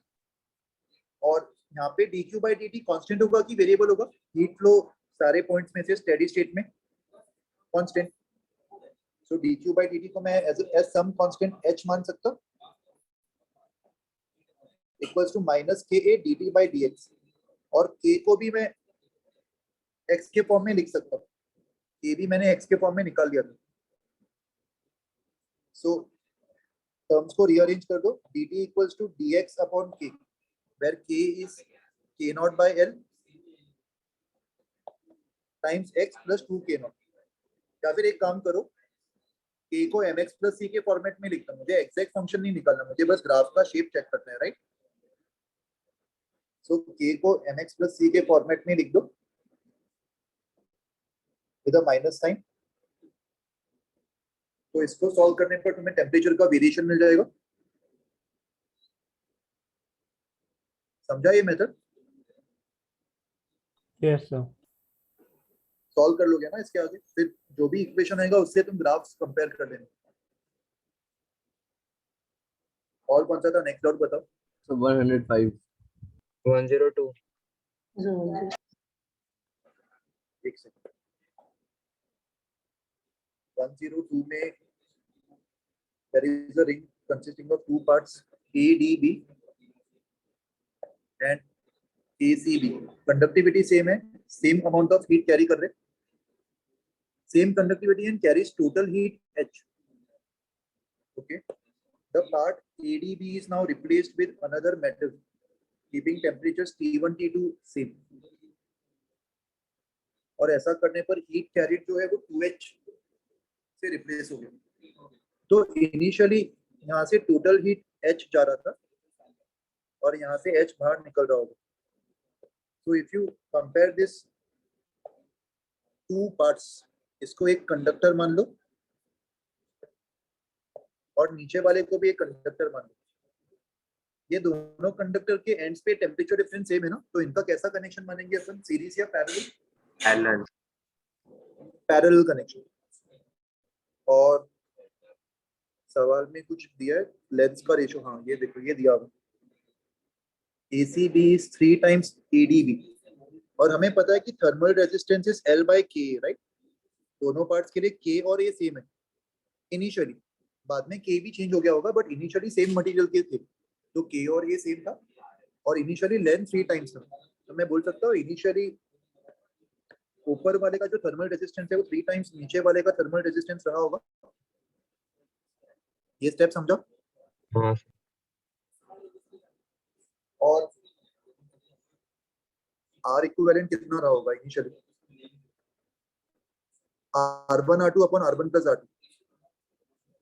और यहाँ पे dq by dt कांस्टेंट होगा कि वेरिएबल होगा? हीट फ्लो सारे पॉइंट्स में से स्टेडी स्टेट में constant, so dq by dt को मैं एज सम कांस्टेंट h मान सकता हूँ, equals to minus ka dt by dx, और k को भी मैं x के फॉर्म में लिख सकता हूँ, k भी मैंने x के फॉर्म में निकाल दिया था। सो टर्म्स को रीअरेंज कर दो, dt equals to dx upon k, where k is k not by l times x plus 2k not. या फिर एक काम करो, k को mx प्लस c के फॉर्मेट में लिखता हूँ, मुझे एग्जैक्ट फंक्शन नहीं निकालना, मुझे बस ग्राफ का शेप चेक करना है, राइट? सो k को mx प्लस c के फॉर्मेट में लिख दो विद अ माइनस साइन। तो इसको सॉल्व करने पर तुम्हें टेम्परेचर का वेरिएशन मिल जाएगा। समझा ये मेथड? Yes sir. सॉल्व कर लोगे ना इसके आगे, फिर जो भी इक्वेशन आएगा उससे तुम ग्राफ्स कंपेयर कर लेना। और कौन सा था नेक्स्ट डाउट बताओ। So 105. 102. एक सेकंड, 102 में there is a ring consisting of two parts ADB and ACB. Conductivity same है, same amount of heat carry कर रहे, same conductivity and carries total heat H. Okay, the part ADB is now replaced with another metal keeping temperature T1 T2 same, और ऐसा करने पर heat carried जो है वो 2H से रिप्लेस हो गया। तो इनिशियली यहाँ से टोटल हीट H जा रहा था और यहाँ से H बाहर निकल रहा होगा। So if you compare this two parts, इसको एक कंडक्टर मान लो और नीचे वाले को भी एक कंडक्टर मान लो। ये दोनों कंडक्टर के एंड्स पे टेम्परेचर डिफरेंस सेम है ना, तो इनका कैसा कनेक्शन मानेंगे अपन, सीरीज या पैरेलल? Parallel connection. और सवाल में कुछ दिया है लेंस का रेशो, हाँ ये देखो ये दिया हुआ ACB is 3 times ADB, और हमें पता है कि thermal resistance is L/K, right? दोनों पार्ट्स के लिए K और A सेम है इनिशियली, बाद में K भी चेंज हो गया होगा, बट इनिशियली सेम मटेरियल के थे, तो K और A सेम था, और इनिशियली लेंथ 3 टाइम्स था। तो मैं बोल सकता हूँ इनिशियली ऊपर वाले का जो थर्मल रेजिस्टेंस है वो 3 टाइम्स नीचे वाले का थर्मल रेजिस्टेंस रहा होगा। ये स्टेप समझा? हाँ और R इक्विवेलेंट कितना रहा होगा initially? R1 R2 upon R1 plus R2,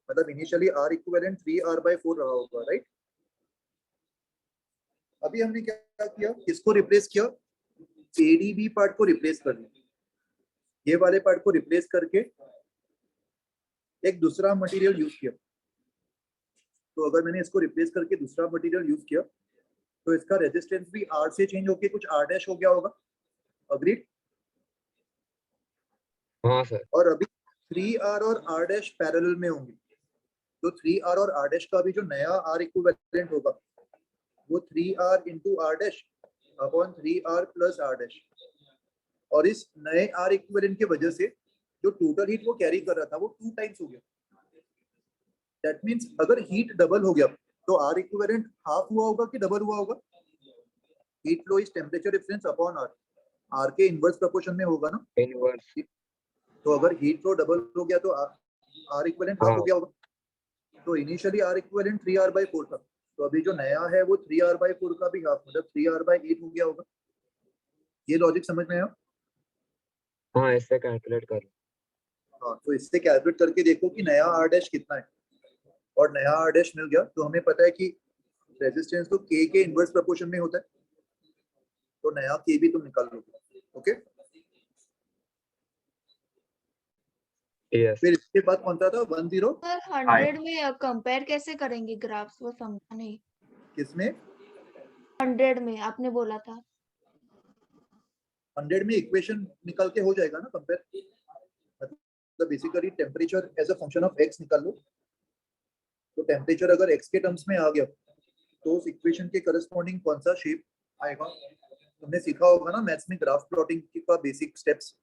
मतलब इनिशियली R इक्विवेलेंट 3R/4 रहा होगा, राइट? अभी हमने क्या किया, किसको रिप्लेस किया? ADB पार्ट को रिप्लेस कर दिया, ये वाले पार्ट को रिप्लेस करके एक दूसरा मटेरियल यूज किया। तो अगर मैंने इसको रिप्लेस करके दूसरा मटेरियल यूज किया तो इसका रेजिस्टेंस भी R से चेंज होके कुछ R' हो गया होगा, अग्रीड? हाँ सर। और अभी 3R और R' पैरेलल में होंगे, तो 3R और R' का भी जो नया R इक्विवेलेंट होगा वो 3R into R' upon 3R plus R', और इस नए R इक्विवेलेंट की वजह से जो टोटल हीट वो कैरी कर रहा था वो 2 टाइम्स हो गया। दैट मींस अगर हीट डबल हो गया तो R इक्विवेलेंट हाफ हुआ होगा कि डबल हुआ होगा? Heat flow is temperature difference upon R, R के इनवर्स प्रोपोर्शन में होगा ना इनवर्स। तो अगर हीट फ्लो डबल हो गया तो R इक्विवेलेंट हाफ हो गया होगा। तो इनिशियली R इक्विवेलेंट 3R/4 था, तो अभी जो नया है वो 3R/4 का भी हाफ, मतलब 3R/8 हो गया होगा। ये लॉजिक समझ में आया? हाँ इससे कैलकुलेट कर लो। हाँ, तो इससे कैलकुलेट करके देखो कि नया R' कितना है, और नया R' मिल गया तो हमें पता है कि रेजिस्टेंस तो K के इनवर्स प्रोपोर्शन में होता है, तो नया K भी तुम निकाल लो। ओके, यस फिर इसके बाद कौन सा था 10? सर 100 में कंपेयर कैसे करेंगे ग्राफ्स, वो समझा नहीं। किसमें? 100 में आपने बोला था। 100 में इक्वेशन निकाल के हो जाएगा ना कंपेयर, मतलब basically temperature as a function of x निकाल लो, तो टेम्परेचर अगर x के टर्म्स में आ गया तो उस इक्वेशन के करस्पॉन्डिंग कौन सा शेप आएगा? तुमने सीखा होगा ना मैथ्स में ग्राफ प्लॉटिंग का बेसिक स्टेप्स,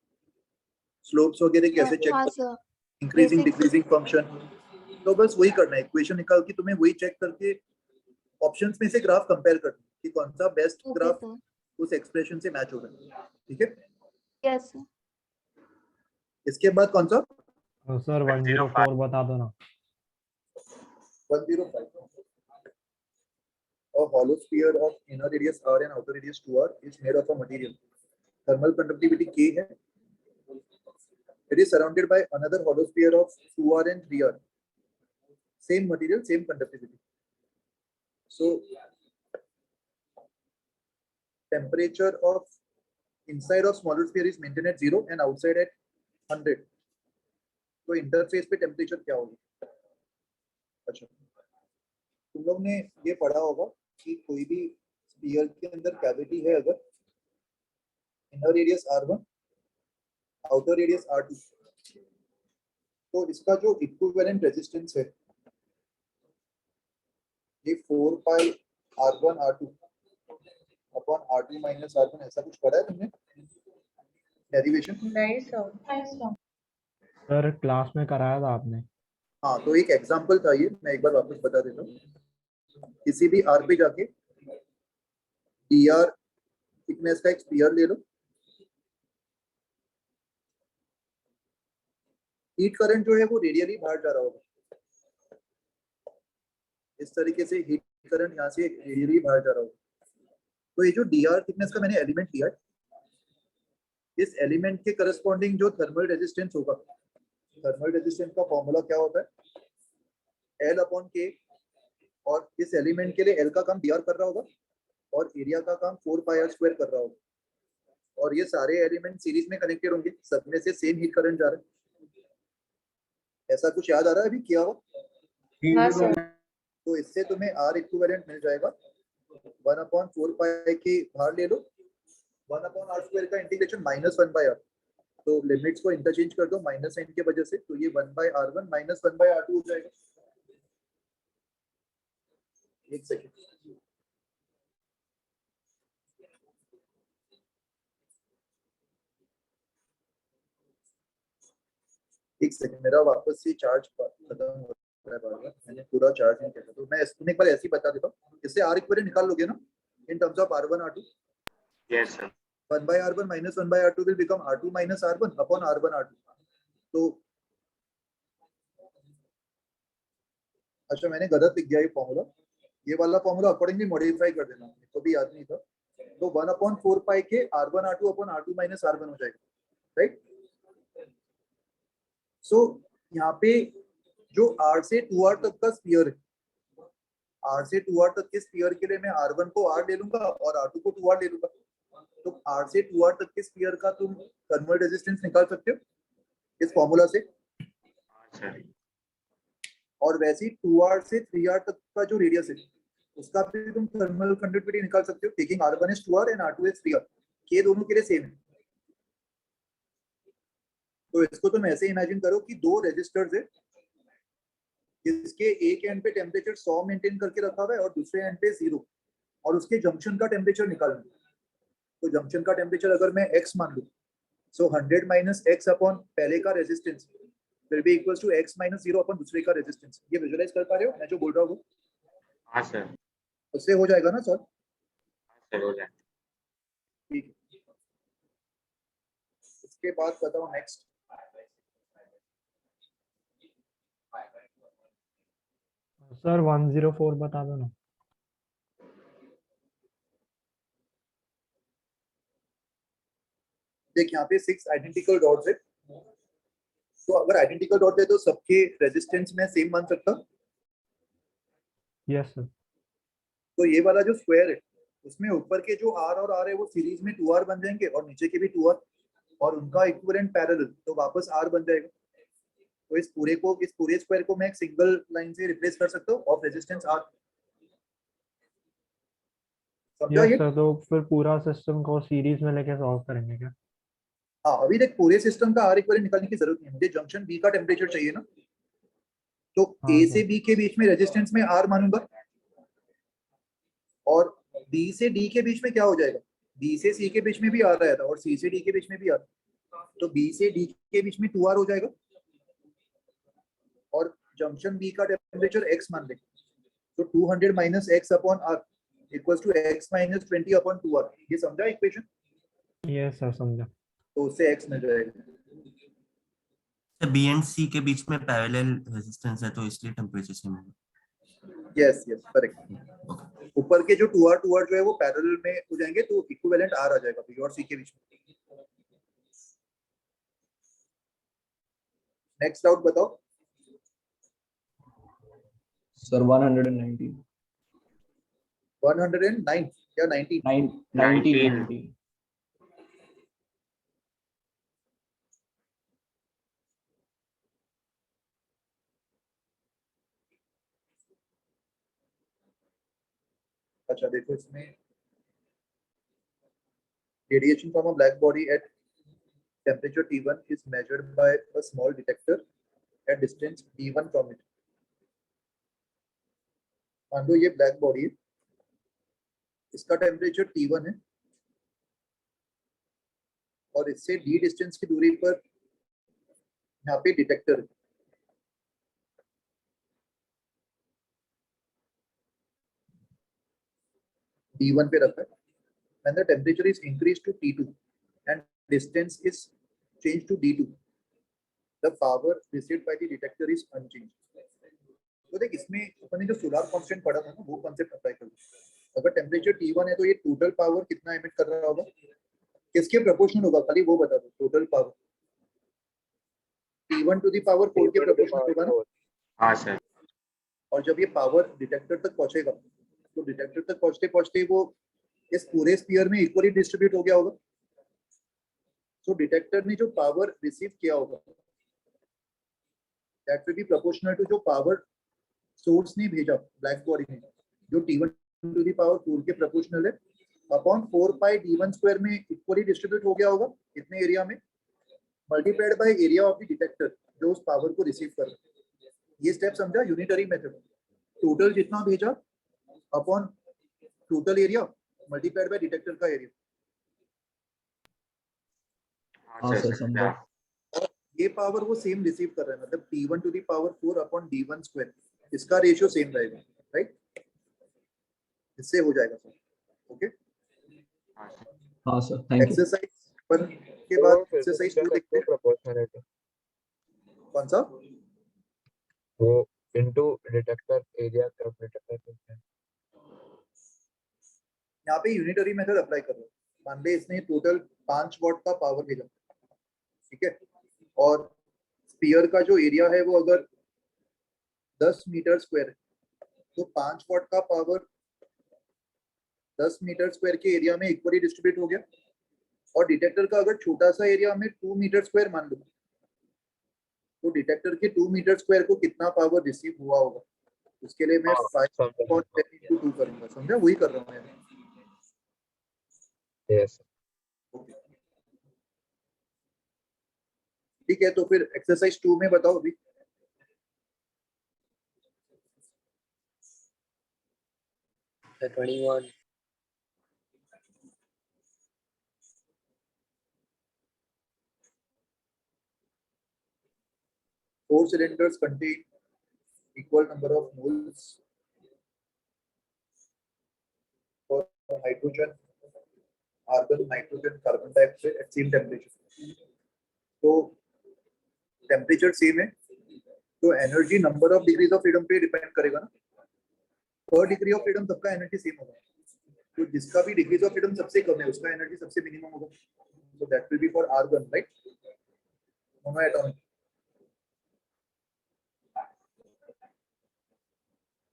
स्लोप्स वगैरह कैसे चेक हाँ कर, sir, increasing basic decreasing function, तो बस वही करना है, इक्वेशन निकाल के तुम्हें वही चेक करके ऑप्शंस में से ग्राफ कंपेयर करना कि कौन सा बेस्ट ओके ग्राफ सर। उस एक्सप्रेशन से मैच हो रहा है। ठीक है, यस सर। इसके बाद कौन सा? सर 104 बता दो ना। 105. A hollow sphere of inner radius R and outer radius 2R is made of a material. Thermal conductivity K है. It is surrounded by another hollow sphere of 2R and 3R. Same material, same conductivity. So temperature of inside of smaller sphere is maintained at 0 and outside at 100. तो interface पे temperature क्या होगी? अच्छा, तुम लोग ने ये पढ़ा होगा कि कोई भी स्फीयर के अंदर कैविटी है, अगर inner radius R1 outer radius R2, तो इसका जो इक्विवेलेंट रेजिस्टेंस है ये 4 पाई R1 R2 upon R2 minus R1, ऐसा कुछ पढ़ा है तुमने डेरिवेशन? नहीं सर। सर क्लास में कराया था आपने। हाँ, तो एक एग्जांपल था ये, मैं एक बार वापस बता देता हूँ। किसी भी R पे जाके dr थिकनेस का एक स्फीयर ले लो, हीट करंट जो है वो रेडियली बाहर जा रहा होगा, इस तरीके से हीट करंट यहाँ से रेडियली बाहर जा रहा होगा। तो ये जो dr थिकनेस का मैंने एलिमेंट लिया है, इस एलिमेंट के करस्पॉन्डिंग जो थर्मल रेजिस्टेंस होगा, थर्मल रेजिस्टेंस का फॉर्मूला क्या होता है, L/K, और इस एलिमेंट के लिए L का काम dr कर रहा होगा और एरिया का काम 4πr² कर रहा होगा, और ये सारे एलिमेंट सीरीज में कनेक्टेड होंगे, सब में से सेम हीट करंट जा रहा है। ऐसा कुछ याद आ रहा है अभी किया हो? हाँ सर। तो इससे तुम्हें R इक्विवेलेंट मिल जाएगा 1/4 के बाहर ले लो, 1/r² का इंटीग्रेशन -1/r, तो लिमिट्स को इंटरचेंज कर दो माइनस साइन के वजह से, तो ये 1/r1 -1/r2 हो जाएगा। एक सेकेंड, मेरा वापस से चार्ज खत्म हो रहा है बार-बार, मैंने पूरा चार्ज नहीं किया था, तो मैं तुम्हें एक बार ऐसे ही बता देता हूँ। इससे R इक्विवेलेंट निकाल लोगे ना in terms of R1 R2। Yes sir. 1/r1 -1/r2 will become R2 - R1 upon R1 R2। तो अच्छा, मैंने गलत लिख दिया ये फॉर्मूला, ये वाला फॉर्मूला अकॉर्डिंगली मॉडिफाई कर देना, तो भी याद नहीं था। तो 1/4 के R1 R2 upon R2 - R1 हो जाएगा, राइट। सो यहाँ पे जो R से 2R तक का स्फीयर है, R से 2R तक के स्फीयर के लिए मैं R1 को R ले लूंगा और R2 को 2R ले लूंगा, तो R से 2R तक के स्फीयर का तुम थर्मल रेजिस्टेंस निकाल सकते हो इस फॉर्मूला से। और वैसे ही 2R से 3R तक का जो रेडियस है, उसका भी तुम थर्मल कंडक्टिविटी निकाल सकते हो, taking R1 is 2R and R2 is 3R, के दोनों के लिए सेम है। तो इसको तुम ऐसे इमेजिन करो कि दो रेजिस्टर्स है, जिसके एक एंड पे टेम्परेचर 100 मेंटेन करके रखा हुआ है और दूसरे एंड पे 0, और उसके जंक्शन का टेम्परेचर निकालना। तो जंक्शन का टेम्परेचर अगर मैं x मान लूं, सो 100 - x अपॉन पहले का resistance will be equals to x - 0 upon दूसरे का रेजिस्टेंस। ये विजुअलाइज कर पा रहे हो मैं जो बोल रहा हूँ? हाँ सर। उससे हो जाएगा ना सर? सर हो जाएगा। ठीक है, इसके बाद बताओ नेक्स्ट। सर 104 बता दो ना। देख यहाँ पे 6 आइडेंटिकल डॉट्स है, तो अगर आइडेंटिकल डॉट है तो सबके रेजिस्टेंस में सेम मान सकता। Yes sir. तो ये वाला जो स्क्वायर है, उसमें ऊपर के जो R और R है वो सीरीज में 2R बन जाएंगे और नीचे के भी 2R, और उनका इक्विवेलेंट पैरेलल, तो वापस R बन जाएगा। तो इस पूरे स्क्वायर को मैं एक सिंगल लाइन से रिप्लेस कर सकता हूँ ऑफ रेजिस्टेंस R। समझा यस ये? सर, तो फिर पूरा सिस्टम को सीरीज में लेके सॉल्व करेंगे क्या? हाँ, अभी देख पूरे सिस्टम का R इक्विवेलेंट निकालने की जरूरत नहीं है, मुझे जंक्शन B का टेम्परेचर चाहिए ना, तो हाँ A सर। से B के बीच में रेजिस्टेंस में R मानूंगा, और B से D के बीच में क्या हो जाएगा, B से C के बीच में भी R आया था और C से D के बीच में भी R, तो B से D के बीच में 2R हो जाएगा, और जंक्शन B का टेम्परेचर x मान लें, तो 200 - x अपॉन R equals to x - 20 upon 2R। ये समझा इक्वेशन? यस सर, समझा। तो उससे x मिल जाएगा। बी एंड सी के बीच में पैरेलल रेजिस्टेंस है, तो इसलिए टेम्परेचर सेम है। Yes yes correct. ऊपर के जो 2R जो है वो पैरेलल में हो जाएंगे, तो इक्विवेलेंट R आ जाएगा B और C के बीच में। नेक्स्ट डाउट बताओ सर। 190 109 या 90? 90 अच्छा देखो, इसमें radiation from a black body at temperature T1 is measured by a small detector at distance D1 from it। मान लो ये ब्लैक बॉडी है, इसका टेम्परेचर T1 है और इससे D डिस्टेंस की दूरी पर यहाँ पे डिटेक्टर है। D1 पे रखा है। When the temperature is increased to T2 and distance is changed to D2, the power received by the detector is unchanged। तो देख इसमें अपन ने जो सोलर कांस्टेंट पढ़ा था ना, वो कांसेप्ट अप्लाई कर लो। अगर टेम्परेचर T1 है तो ये टोटल पावर कितना एमिट कर रहा होगा, किसके प्रोपोर्शनल होगा, खाली वो बता दो। Total power T1 to the power 4 के प्रोपोर्शनल होगा ना। हाँ सर। और जब ये पावर डिटेक्टर तक पहुंचेगा तो डिटेक्टर तक पहुंचते पहुंचते वो इस पूरे स्फीयर में इक्वली डिस्ट्रीब्यूट हो गया होगा। तो डिटेक्टर ने जो पावर रिसीव किया होगा that will be proportional to जो पावर सोर्स ने भेजा ब्लैक बॉडी में, जो T1 टू द पावर 4 के प्रोपोर्शनल है, अपॉन 4 पाई D1 स्क्वायर में इक्वली डिस्ट्रीब्यूट हो गया होगा इतने एरिया में, multiplied by area of the detector जो उस पावर को रिसीव कर रहा है। ये स्टेप समझा, यूनिटरी मेथड। टोटल जितना भेजा upon total area multiplied by detector का एरिया। हाँ सर समझा। ये पावर वो सेम रिसीव कर रहा है, मतलब T1 to the power 4 upon D1 square, इसका रेशियो सेम रहेगा, राइट। इससे हो जाएगा सर। ओके, हाँ सर थैंक यू। एक्सरसाइज 1 के बाद तो फिर से एक्सरसाइज क्या 2 करते देखते हैं हैं। प्रोपोर्शनलिटी, कौन सा? वो इनटू डिटेक्टर एरिया का डिटेक्टर करते हैं। यहाँ पे यूनिटरी मेथड अप्लाई कर रहे हो। मान ले इसने टोटल 5 वॉट का पावर भेजा, ठीक है, और स्फीयर का जो एरिया है वो अगर 10 मीटर स्क्वायर है तो 5 वॉट का पावर 10 मीटर स्क्वायर के एरिया में इक्वली डिस्ट्रीब्यूट हो गया। और डिटेक्टर का अगर छोटा सा एरिया में 2 मीटर स्क्वायर मान लो तो डिटेक्टर के 2 मीटर स्क्वायर को कितना पावर रिसीव हुआ होगा, उसके लिए मैं 5.10 × 2 करूंगा। समझा, वही कर रहा हूँ मैं। यस ठीक है, तो फिर एक्सरसाइज 2 में बताओ अभी। The 21 4 cylinders contain equal number of moles for hydrogen, argon, nitrogen, carbon dioxide at same temperature. तो टेम्परेचर सेम है तो energy number of degrees of freedom पे डिपेंड करेगा ना। पर डिग्री ऑफ फ्रीडम सबका एनर्जी सेम होगा, तो जिसका भी डिग्रीज ऑफ फ्रीडम सबसे कम है उसका एनर्जी सबसे मिनिमम होगा। So that will be for argon, right, monoatomic.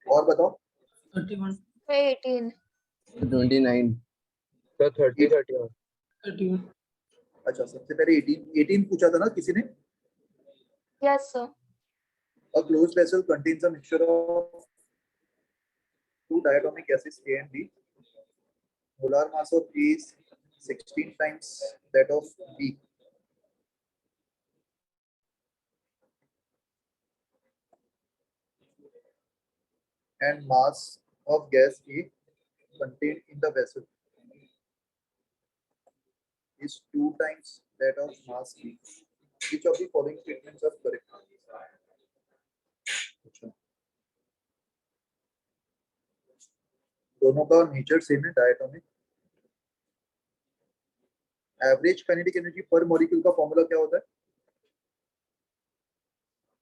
और बताओ 31 18 29 तो 31 अच्छा, सबसे पहले 18 पूछा था ना किसी ने। yes sir A closed vessel contains a mixture of 2 diatomic gases A and B. Molar mass of A is 16 times that of B. And mass of gas A contained in the vessel is 2 times that of mass B. Which of the following statements are correct? दोनों का nature same है, diatomic. Average kinetic energy पर molecule का formula क्या होता है?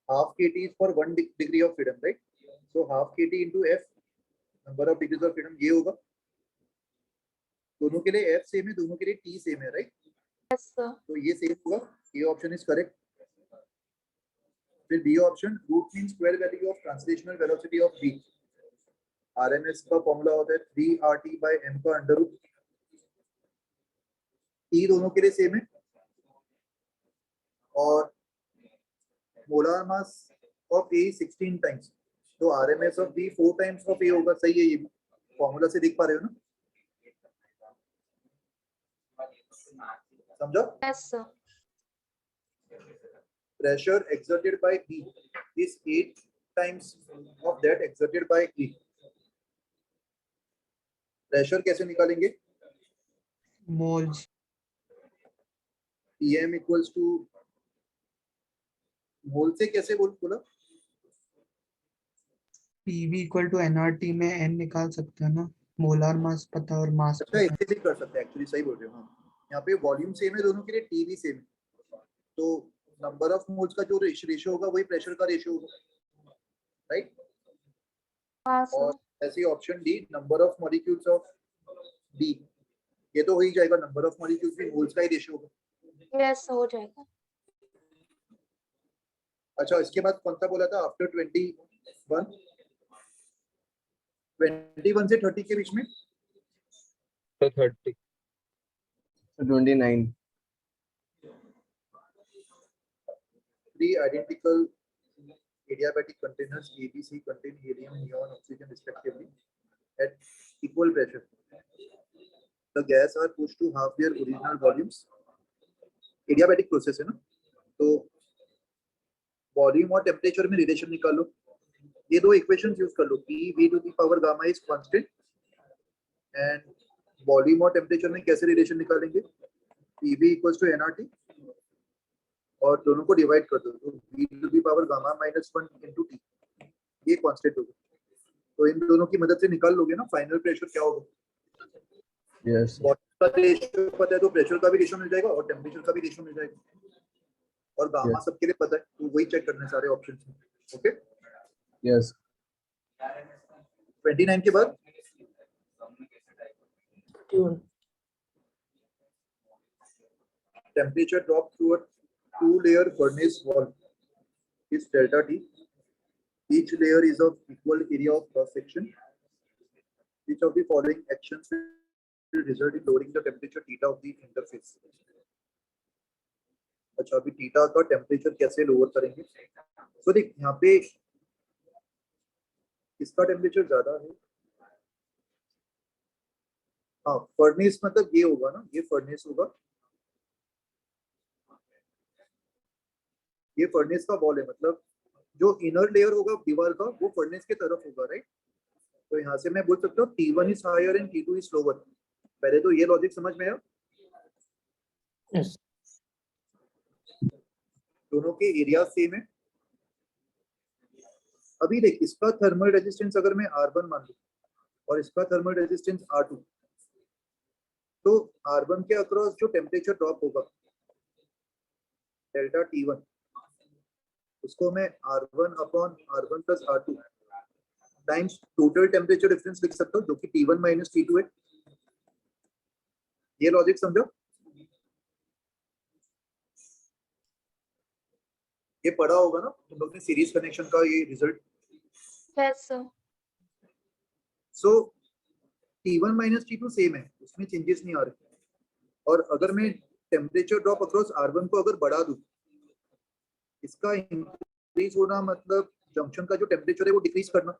Half kT is for 1 degree of freedom, right? So half kT into F, number of degrees of freedom, ये होगा। दोनों के लिए F सेम है, दोनों के लिए T सेम है, राइट? yes sir तो ये सेम होगा, ये ऑप्शन इज करेक्ट। फिर B option, root mean square value of translational velocity of B. RMS का फॉर्मूला होता है 3RT/m का अंडर रूट। टी दोनों के लिए सेम है और molar mass of A 16 times, तो RMS of B 4 times of A होगा। सही है, ये फॉर्मूला से देख पा रहे हो ना? समझो? yes sir Pressure exerted by B is 8 times of that exerted by E. Pressure कैसे निकालेंगे? मोल्स PM इक्वल्स टू मोल से कैसे बोला? PV इक्वल टू nRT में n निकाल सकते हैं ना, मोलार मास पता और मास अच्छा, इससे भी कर सकते हैं, एक्चुअली सही बोल रहे हो। हाँ, यहाँ पे वॉल्यूम सेम है दोनों के लिए, टी भी सेम है, तो नंबर ऑफ मोल्स का जो रेशियो होगा वही प्रेशर का रेशियो होगा, राइट? हाँ sir और ऐसे option D number of molecules of D, ये तो हो ही जाएगा, नंबर ऑफ मॉलिक्यूल्स भी मोल्स का ही रेशियो होगा। यस हो जाएगा। अच्छा इसके बाद कौन सा बोला था आफ्टर 21 से 30 के बीच में? तो 30 29. Three identical adiabatic containers A, B, C contain helium, neon, oxygen respectively at equal pressure. The gas are pushed to half their original volumes. Adiabatic process है ना, तो वॉल्यूम और टेम्परेचर में रिलेशन निकालो। ये दो इक्वेशंस यूज कर लो, P V to the power gamma is constant and volume और टेम्परेचर में कैसे रिलेशन निकालेंगे? PV equals to nRT और दोनों को डिवाइड कर दो, तो V to the power gamma minus 1 into T, ये कांस्टेंट होगा। तो इन दोनों की मदद से निकाल लोगे ना फाइनल प्रेशर क्या होगा। Yes. का रेशियो पता है तो प्रेशर का भी रेशियो मिल जाएगा और टेम्परेचर का भी रेशियो मिल जाएगा, और गामा Yes. सबके लिए पता है, तो वही चेक करने सारे ऑप्शंस में। Okay Yes. 29 के बाद temperature drop through a two-layer furnace wall is delta T. Each layer is of equal area of cross section. Each of the following actions will result in lowering the temperature theta of the interface. अच्छा अभी theta का temperature कैसे lower करेंगे? तो देख यहाँ पे इसका टेम्परेचर ज्यादा है, हाँ फर्नेस मतलब ये होगा ना, ये फर्नेस होगा, ये फर्नेस का वॉल है, मतलब जो इनर लेयर होगा दीवार का वो फर्नेस के तरफ होगा, राइट। तो यहाँ से मैं बोल सकता हूँ T1 is higher and T2 is lower. पहले तो ये लॉजिक समझ में आया? Yes. दोनों के एरिया सेम है। अभी देख इसका थर्मल रेजिस्टेंस अगर मैं R1 मान लूं और इसका थर्मल रेजिस्टेंस R2, तो R1 के अक्रॉस जो टेम्परेचर ड्रॉप होगा डेल्टा T1, उसको मैं R1 upon R1 plus R2 times total temperature difference लिख सकता हूँ, जो कि T1 माइनस T2 है। ये लॉजिक समझो, ये पढ़ा होगा ना तुम लोग ने सीरीज कनेक्शन का ये result. Yes sir. So T1 minus T2 same है, उसमें चेंजेस नहीं आ रहे। और अगर मैं टेम्परेचर ड्रॉप अक्रॉस R1 को अगर बढ़ा दूं, इसका इंक्रीज होना मतलब जंक्शन का जो टेम्परेचर है वो डिक्रीज करना,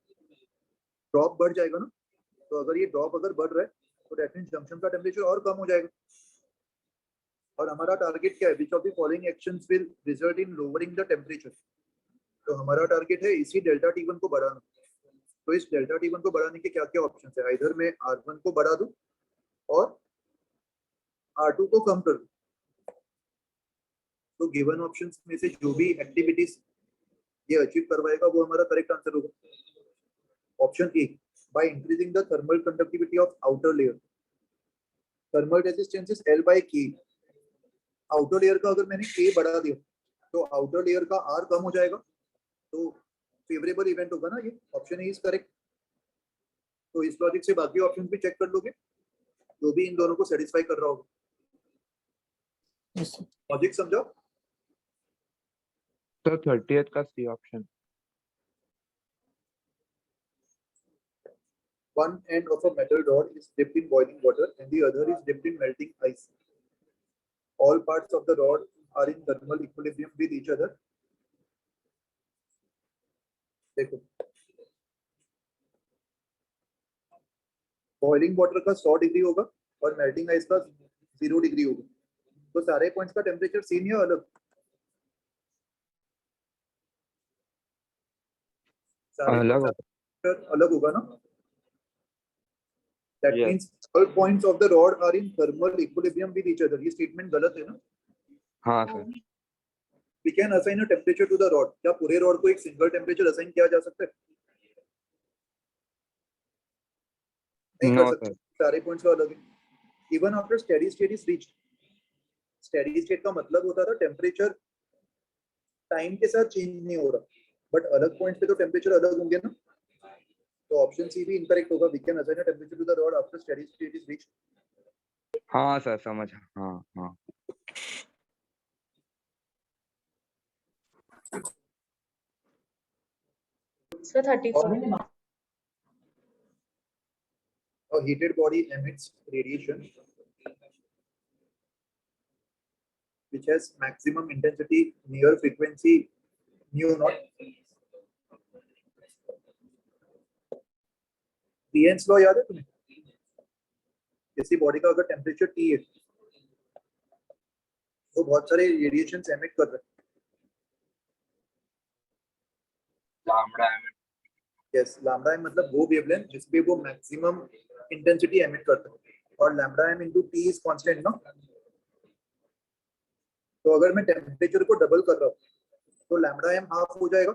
ड्रॉप बढ़ जाएगा ना। तो अगर ये ड्रॉप अगर बढ़ रहा है तो दैट मींस जंक्शन का टेम्परेचर और कम हो जाएगा। और हमारा टारगेट क्या है? Which of the following actions will result in lowering the temperature. तो हमारा टारगेट है इसी डेल्टा T1 को बढ़ाना। तो इस डेल्टा T1 को बढ़ाने के क्या क्या ऑप्शन है? इधर मैं R1 को बढ़ा दूं और R2 को कम कर दूं। तो गिवन ऑप्शंस में से जो भी एक्टिविटीज ये अचीव करवाएगा वो हमारा करेक्ट आंसर होगा। Option A, by increasing the thermal conductivity of outer layer. Thermal resistance is L by K। Outer layer का अगर मैंने K बढ़ा दिया तो आउटर लेयर का R कम हो जाएगा, तो फेवरेबल इवेंट होगा ना। ये ऑप्शन ए इज करेक्ट। तो इस लॉजिक से बाकी ऑप्शन भी चेक कर लोगे, जो भी इन दोनों को सेटिस्फाई कर रहा होगा। लॉजिक समझो। तो 30th का C option. One end of a metal rod is dipped in boiling water and the other is dipped in melting ice. All parts of the rod are in thermal equilibrium with each other. देखो boiling water का 100 degree होगा और melting ice का 0 degree होगा, तो सारे points का temperature same या अलग? अलग होगा ना। That means all points of the rod are in thermal equilibrium with each other. ये स्टेटमेंट गलत है ना? हाँ sir. We can assign a temperature to the rod. क्या पूरे रॉड को एक सिंगल टेम्परेचर असाइन किया जा सकता है? नहीं कर सकते, सारे पॉइंट्स का अलग है। Even after steady state is reached. Steady state का मतलब होता था टेम्परेचर टाइम के साथ चेंज नहीं हो रहा, बट अलग पॉइंट्स पे तो टेम्परेचर अलग होंगे ना। तो ऑप्शन सी भी इनकरेक्ट होगा. We can assign a temperature to the rod after steady state is reached. हाँ सर समझ. हाँ हाँ. Sir 34. A heated body emits radiation which has maximum intensity near frequency mu naught. Bn's law याद है तुम्हें? किसी बॉडी का अगर टेम्परेचर T है तो बहुत सारे रेडिएशंस एमिट कर रहे हैं. Lambda m. Yes, lambda m मतलब वो वेवलेंथ जिस पे वो मैक्सिमम इंटेंसिटी एमिट करता है, और lambda m into T is constant ना. तो अगर मैं टेम्परेचर को डबल कर रहा हूँ तो लैम्डा एम हाफ हो जाएगा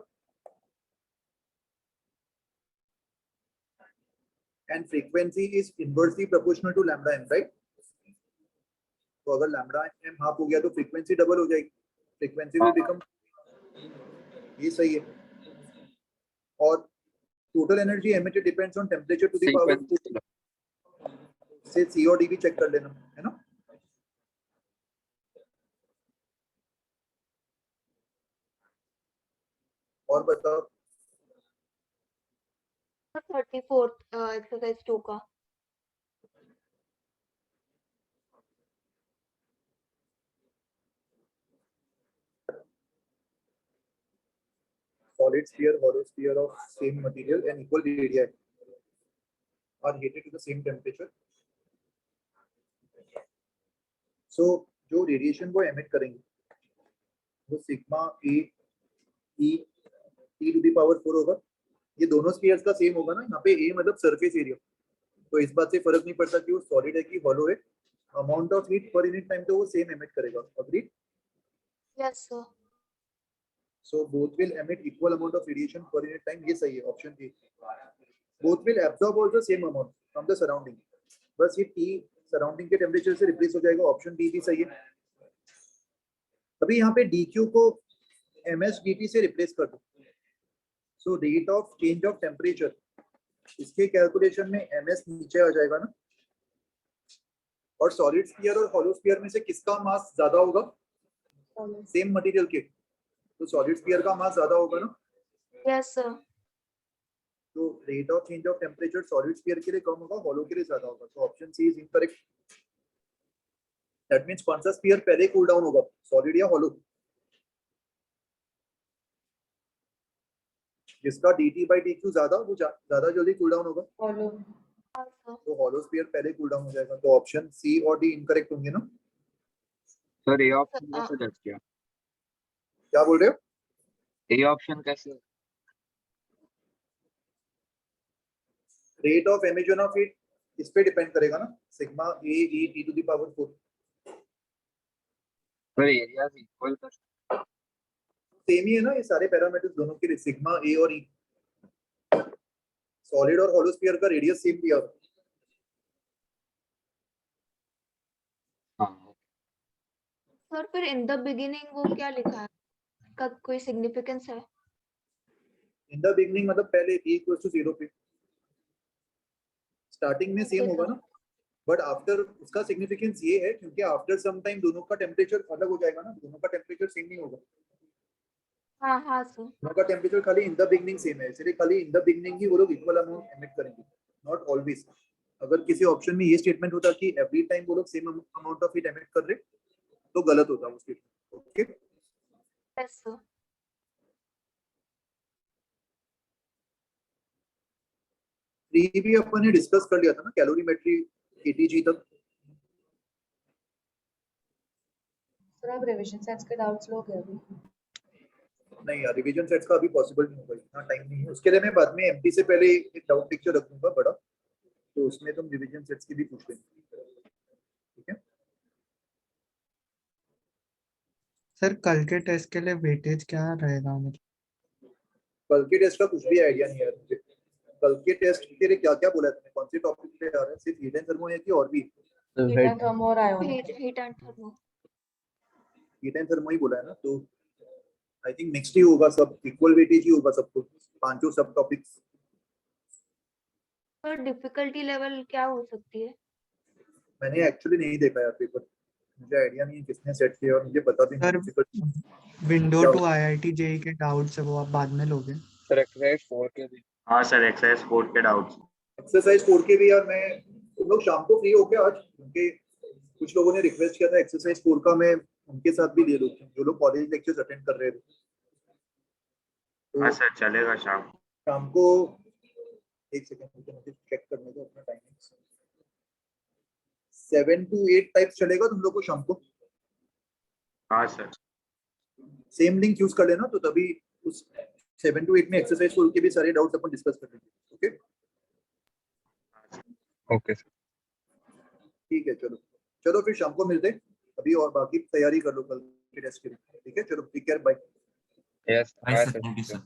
and frequency is inversely proportional to lambda m, right. तो अगर लैम्डा एम हाफ हो गया तो फ्रीक्वेंसी डबल हो जाएगी. फ्रीक्वेंसी विल बिकम, ये सही है. और total energy emitted depends on temperature to the power 4 से सी और डी भी चेक कर लेना, है ना. और बताओ. 34th एक्सरसाइज 2 का. Solid sphere, hollow sphere of same material and equal radii are heated to the same temperature. So जो रेडिएशन वो एमिट करेंगे वो sigma A E T to the power 4 होगा. ये दोनों स्फीयर्स का सेम होगा ना. यहाँ पे ए मतलब सरफेस एरिया, तो इस बात से फर्क नहीं पड़ता कि वो सॉलिड है कि हॉलो है. Amount of heat per unit time तो वो सेम एमिट करेगा. Agreed? Yes sir. So both will emit equal amount of radiation per unit time. ये सही है, option A. Both will absorb also same amount from the surrounding. बस ये T surrounding के temperature से रिप्लेस हो जाएगा. ऑप्शन बी भी सही है. अभी यहाँ पे dq को ms dt से रिप्लेस कर दो. So rate of change of temperature, इसके कैलकुलेशन में ms नीचे आ जाएगा ना. और सॉलिड स्फीयर और हॉलो स्फीयर में से किसका मास ज्यादा होगा? सेम मटेरियल के, तो सॉलिड स्फीयर का मास ज्यादा होगा ना. Yes sir. तो rate of change of temperature solid sphere के लिए कम होगा, हॉलो के लिए ज्यादा होगा. तो option C is incorrect. That means कौन सा स्फीयर पहले कूल डाउन होगा, सॉलिड या हॉलो? जिसका dt/dq ज्यादा, वो ज्यादा जल्दी कूल डाउन होगा. हॉलो. तो हॉलो स्फीयर पहले कूल डाउन हो जाएगा. तो ऑप्शन सी और डी इनकरेक्ट होंगे ना. सर ए ऑप्शन कैसे जज किया? क्या बोल रहे हो? ए ऑप्शन कैसे? Rate of emission of heat इस पे डिपेंड करेगा ना. Sigma A E T to the power 4. Sir area equal कर. सेम ही है ना ये सारे पैरामीटर्स दोनों के लिए. सिग्मा ए और ई, सॉलिड और हॉलो स्फीयर का रेडियस सेम दिया. हाँ. सर फिर इन द बिगिनिंग वो क्या लिखा है, का कोई सिग्निफिकेंस है? इन द बिगनिंग मतलब पहले e इक्वल टू 0 पे, स्टार्टिंग में सेम होगा ना. बट आफ्टर उसका सिग्निफिकेंस ये है क्योंकि आफ्टर सम टाइम दोनों का टेम्परेचर अलग हो जाएगा ना. दोनों का टेम्परेचर सेम नहीं होगा. हाँ हाँ सर. दोनों का टेम्परेचर खाली इन द बिगनिंग सेम है, इसलिए खाली इन द बिगनिंग ही वो लोग इक्वल अमाउंट एमिट करेंगे, नॉट ऑलवेज. अगर किसी ऑप्शन में ये स्टेटमेंट होता कि एवरी टाइम वो लोग same amount of heat emit कर रहे तो गलत होता वो statement. Okay. Yes sir. Three भी अपन ने डिस्कस कर लिया था ना, कैलोरीमेट्री केटीजी तक. सर अब रिवीजन सेट्स के डाउट्स लोग हैं अभी? नहीं यार, रिवीजन सेट्स का अभी पॉसिबल नहीं होगा, इतना टाइम नहीं है. उसके लिए मैं बाद में एमपी से पहले एक डाउट पिक्चर रख दूंगा बड़ा, तो उसमें तुम रिवीजन सेट्स की भी पूछ लेना. ठीक है सर कल के टेस्ट के लिए वेटेज क्या रहेगा? मतलब कल के टेस्ट का कुछ भी आइडिया नहीं है यार मुझे. कल के टेस्ट के लिए क्या क्या बोला है तुमने? कौन से टॉपिक पे आ रहा है? सिर्फ हीट एंड थर्मो है कि और भी? हीट एंड थर्मो और ionic. Heat and thermo. Heat and thermo ही बोला है ना. तो आई थिंक नेक्स्ट ही होगा सब, इक्वल वेटेज ही होगा सबको, पांचों सब टॉपिक्स. पर डिफिकल्टी लेवल क्या हो सकती है? मैंने एक्चुअली नहीं देखा यार पेपर, मुझे आइडिया नहीं है किसने सेट किया और मुझे पता भी नहीं सर difficult विंडो क्या टू आईआईटी जेई के डाउट्स है वो आप बाद में लोगे। सर एक्सरसाइज 4 के भी हाँ सर, एक्सरसाइज 4 के डाउट्स। एक्सरसाइज 4 के भी यार। मैं तुम लोग शाम को फ्री हो क्या आज? क्योंकि कुछ लोगों ने रिक्वेस्ट किया था एक्सरसाइज 4 का, मैं उनके साथ भी ले लूं जो लोग कॉलेज लेक्चर्स अटेंड कर रहे थे। हाँ तो सर, चलेगा शाम। शाम को एक सेकंड मुझे चेक करने दो अपना टाइमिंग। 7 to 8 टाइप्स चलेगा तुम लोग को शाम को? हाँ सर। सेम लिंक यूज कर लेना, तो तभी उस 7 to 8 में एक्सरसाइज 4 के भी सारे डाउट्स अपन डिस्कस कर लेंगे। Okay okay sir. ठीक है, चलो चलो फिर शाम को मिलते हैं अभी, और बाकी तैयारी कर लो कल के टेस्ट के लिए। ठीक है, चलो take care, bye. Yes bye bye sir, sir. Thank you sir.